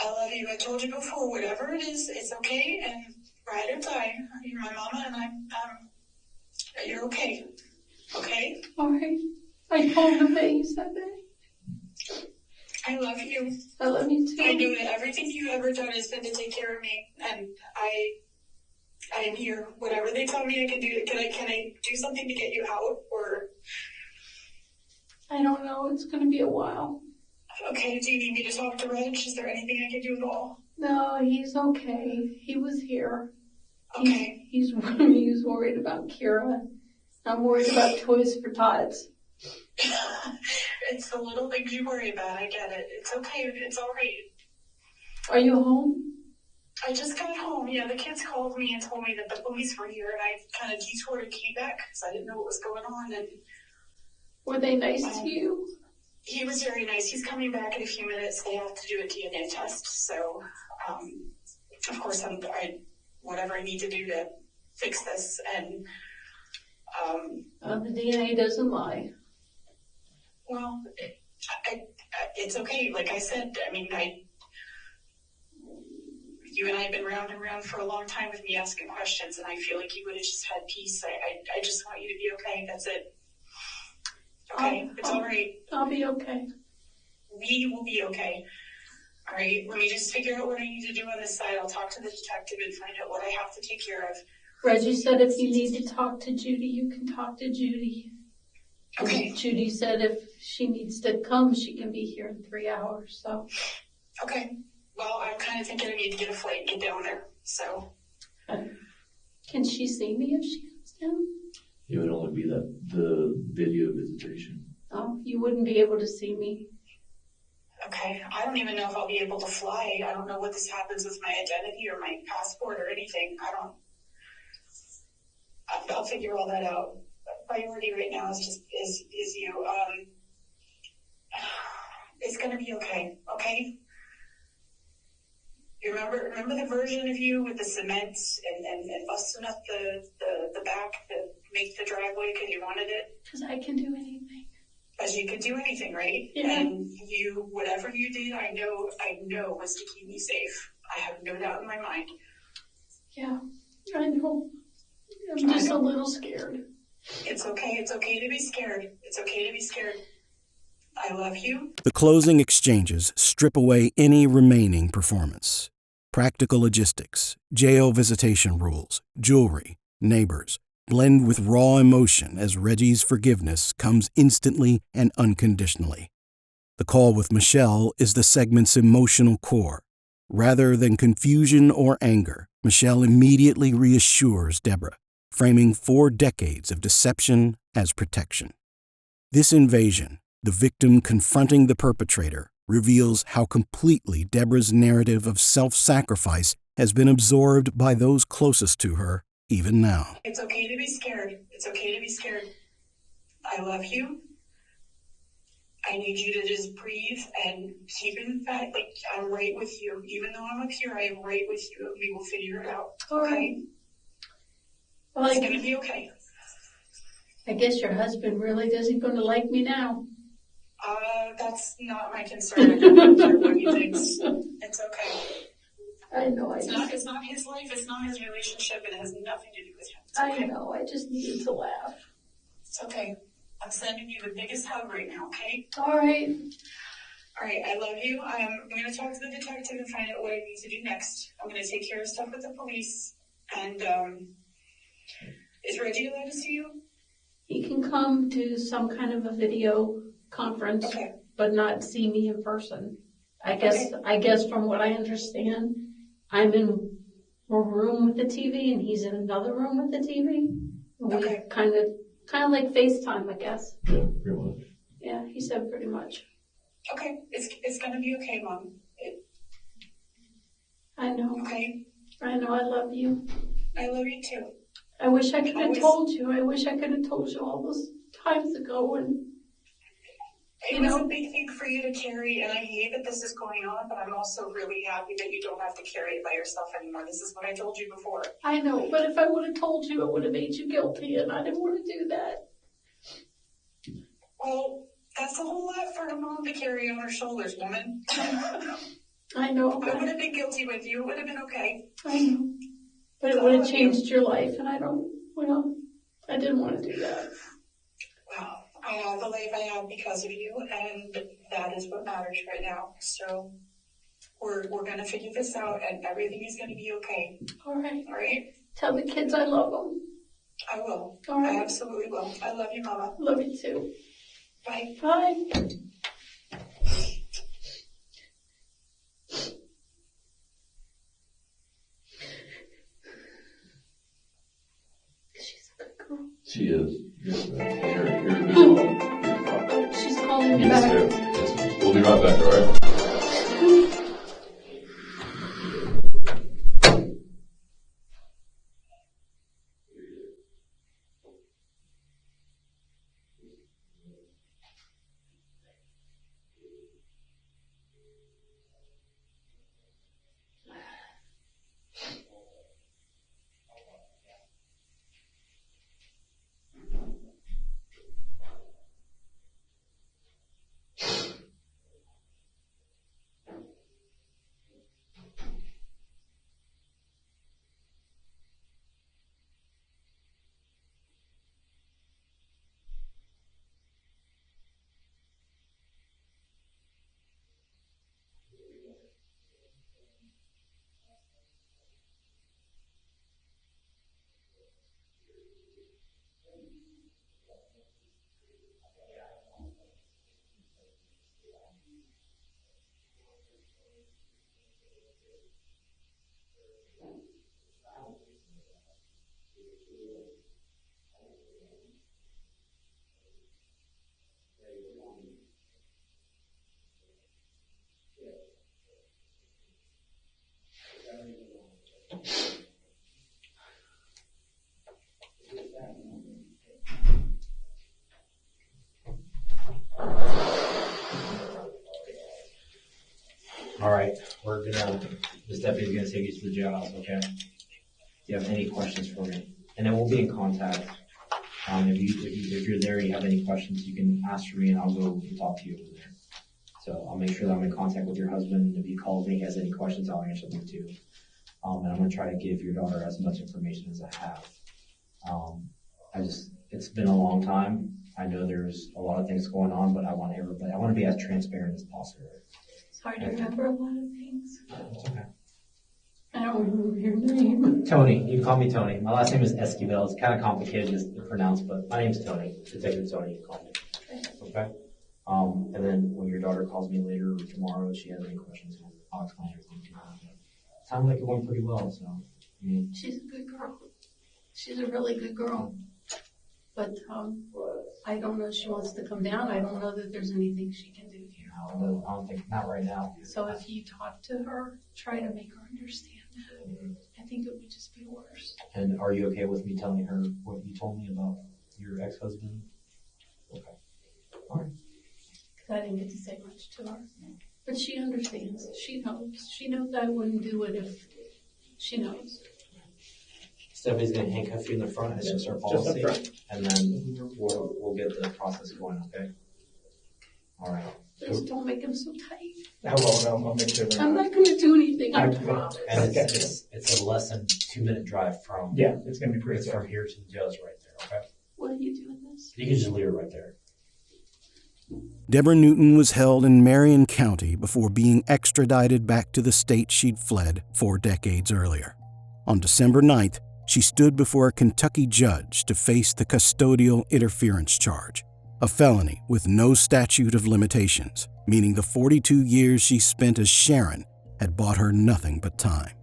I love you. I told you before, whatever it is, it's okay. And ride or die. You're my mama, and you're okay. Okay? All right. I told him that you said that. I love you. I love you too. I know that everything you've ever done has been to take care of me, and I am here. Whatever they tell me I can do, can I do something to get you out, or? I don't know. It's going to be a while. Okay, do you need me to talk to Reg? Is there anything I can do at all? No, he's okay. He was here. Okay. He's worried about Kira. I'm worried about Toys for Tots. It's the little things you worry about. I get it. It's okay. It's all right. Are you home? I just got home. Yeah, the kids called me and told me that the police were here, and I kind of detoured and came back because I didn't know what was going on. And Were they nice to you? he was very nice. He's coming back in a few minutes. They have to do a DNA test. So, of course, I whatever I need to do to fix this. And The DNA doesn't lie. well, it's okay. Like I said, I mean, you and I have been round and round for a long time with me asking questions, and I feel like you would have just had peace. I just want you to be okay. That's it. Okay, it's all right. I'll be okay. We will be okay. All right, let me just figure out what I need to do on this side. I'll talk to the detective and find out what I have to take care of. Reggie said if you need to talk to Judy, you can talk to Judy. Okay. And Judy said if she needs to come, she can be here in 3 hours. So. Okay. Well, I'm kind of thinking I need to get a flight and get down there. So. Can she see me if she comes down? It would only be the video visitation. Oh, you wouldn't be able to see me. Okay. I don't even know if I'll be able to fly. I don't know what this happens with my identity or my passport or anything. I'll figure all that out. Priority right now is you. It's gonna be okay. Okay. You remember the version of you with the cement and busting up the back to make the driveway because you wanted it? Because I can do anything. Because you could do anything, right? Yeah. And whatever you did, I know was to keep me safe. I have no doubt in my mind. Yeah, I know. I'm just a little scared. It's okay. It's okay to be scared. It's okay to be scared. I love you. The closing exchanges strip away any remaining performance. Practical logistics, jail visitation rules, jewelry, neighbors blend with raw emotion as Reggie's forgiveness comes instantly and unconditionally. The call with Michelle is the segment's emotional core. Rather than confusion or anger, Michelle immediately reassures Debra, framing 4 decades of deception as protection. This invasion, the victim confronting the perpetrator, reveals how completely Debra's narrative of self-sacrifice has been absorbed by those closest to her, even now. It's okay to be scared. It's okay to be scared. I love you. I need you to just breathe and keep in fact, like, I'm right with you. Even though I'm up here, I am right with you, and we will figure it out. Okay? Well, It's gonna be okay. I guess your husband really isn't going to like me now. That's not my concern. I don't care what he thinks. It's okay. I know. It's not his life. It's not his relationship. It has nothing to do with him. It's I okay. know. I just needed to laugh. It's okay. I'm sending you the biggest hug right now. Okay. All right. All right. I love you. I'm going to talk to the detective and find out what I need to do next. I'm going to take care of stuff with the police. And is Reggie allowed to see you? He can come to some kind of a video conference, Okay. but not see me in person. I guess from what I understand, I'm in a room with the TV and he's in another room with the TV. We Okay. kind of Kind of like FaceTime, I guess. Yeah, pretty much. Yeah, he said pretty much. Okay, it's gonna be okay, Mom. I know. Okay, I know. I love you. I love you too. I wish I could have told you. I wish I could have told you all those times ago. And It was a big thing for you to carry, and I hate that this is going on, but I'm also really happy that you don't have to carry it by yourself anymore. This is what I told you before. I know, but if I would have told you, it would have made you guilty, and I didn't want to do that. Well, that's a whole lot for a mom to carry on her shoulders, woman. I know. I would have been guilty with you. It would have been okay. I know. But it would have changed your life, and I didn't want to do that. Wow. I have the life I have because of you, and that is what matters right now. So we're gonna figure this out, and everything is gonna be okay. All right. All right? Tell the kids I love them. I will. All right. I absolutely will. I love you, Mama. Love you too. Bye. Bye. She's a good girl. She is. Yes, ma'am. You're a good mom. She's calling me Yes, back. ma'am. Yes, ma'am. We'll be right back, all right? All right, this deputy's gonna take you to the jailhouse, okay? Do you have any questions for me? And then we'll be in contact. If you're there and you have any questions, you can ask for me and I'll go and talk to you over there. So I'll make sure that I'm in contact with your husband. If he calls me, he has any questions, I'll answer them too. And I'm gonna try to give your daughter as much information as I have. It's been a long time. I know there's a lot of things going on, but I want to be as transparent as possible. It's hard to remember a lot of things. It's okay. I don't remember your name. Tony, you can call me Tony. My last name is Esquivel. It's kind of complicated to pronounce, but my name's Tony. Detective Tony, you can call me. Okay? And then when your daughter calls me later or tomorrow, if she has any questions, I'll explain everything to her. It sounded like it went pretty well, so. She's a good girl. She's a really good girl. But I don't know if she wants to come down. I don't know that there's anything she can do here. No, I don't think, not right now. So if you talk to her, try to make her understand that. Mm-hmm. I think it would just be worse. And are you okay with me telling her what you told me about your ex-husband? Okay. All right. Because I didn't get to say much to her. But she understands. She knows. She knows I wouldn't do it if she knows. Stephanie's going to handcuff you in the front. It's just our policy. And then we'll get the process going, okay? All right. Just don't make them so tight. I won't. I'll make sure. I'm not going to do anything. I promise. And it's a less than 2-minute drive from. Yeah, it's going to be pretty. It's from here to the jail is right there, okay? What are you doing this? You can just leave it right there. Debra Newton was held in Marion County before being extradited back to the state she'd fled 4 decades earlier. On December 9th, she stood before a Kentucky judge to face the custodial interference charge, a felony with no statute of limitations, meaning the 42 years she spent as Sharon had bought her nothing but time.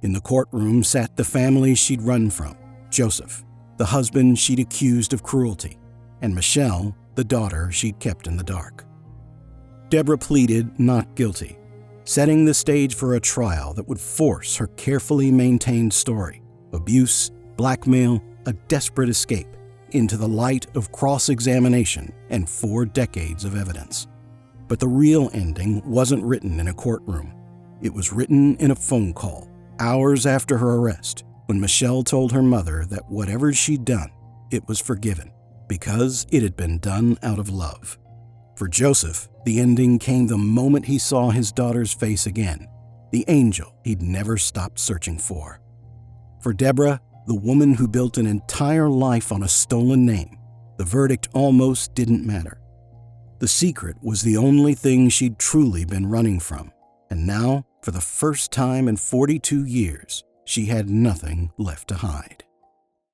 In the courtroom sat the family she'd run from, Joseph, the husband she'd accused of cruelty, and Michelle, the daughter she'd kept in the dark. Debra pleaded not guilty, setting the stage for a trial that would force her carefully maintained story, abuse, blackmail, a desperate escape, into the light of cross-examination and 4 decades of evidence. But the real ending wasn't written in a courtroom. It was written in a phone call, hours after her arrest, when Michelle told her mother that whatever she'd done, it was forgiven, because it had been done out of love. For Joseph, the ending came the moment he saw his daughter's face again, the angel he'd never stopped searching for. For Debra, the woman who built an entire life on a stolen name, the verdict almost didn't matter. The secret was the only thing she'd truly been running from, and now, for the first time in 42 years, she had nothing left to hide.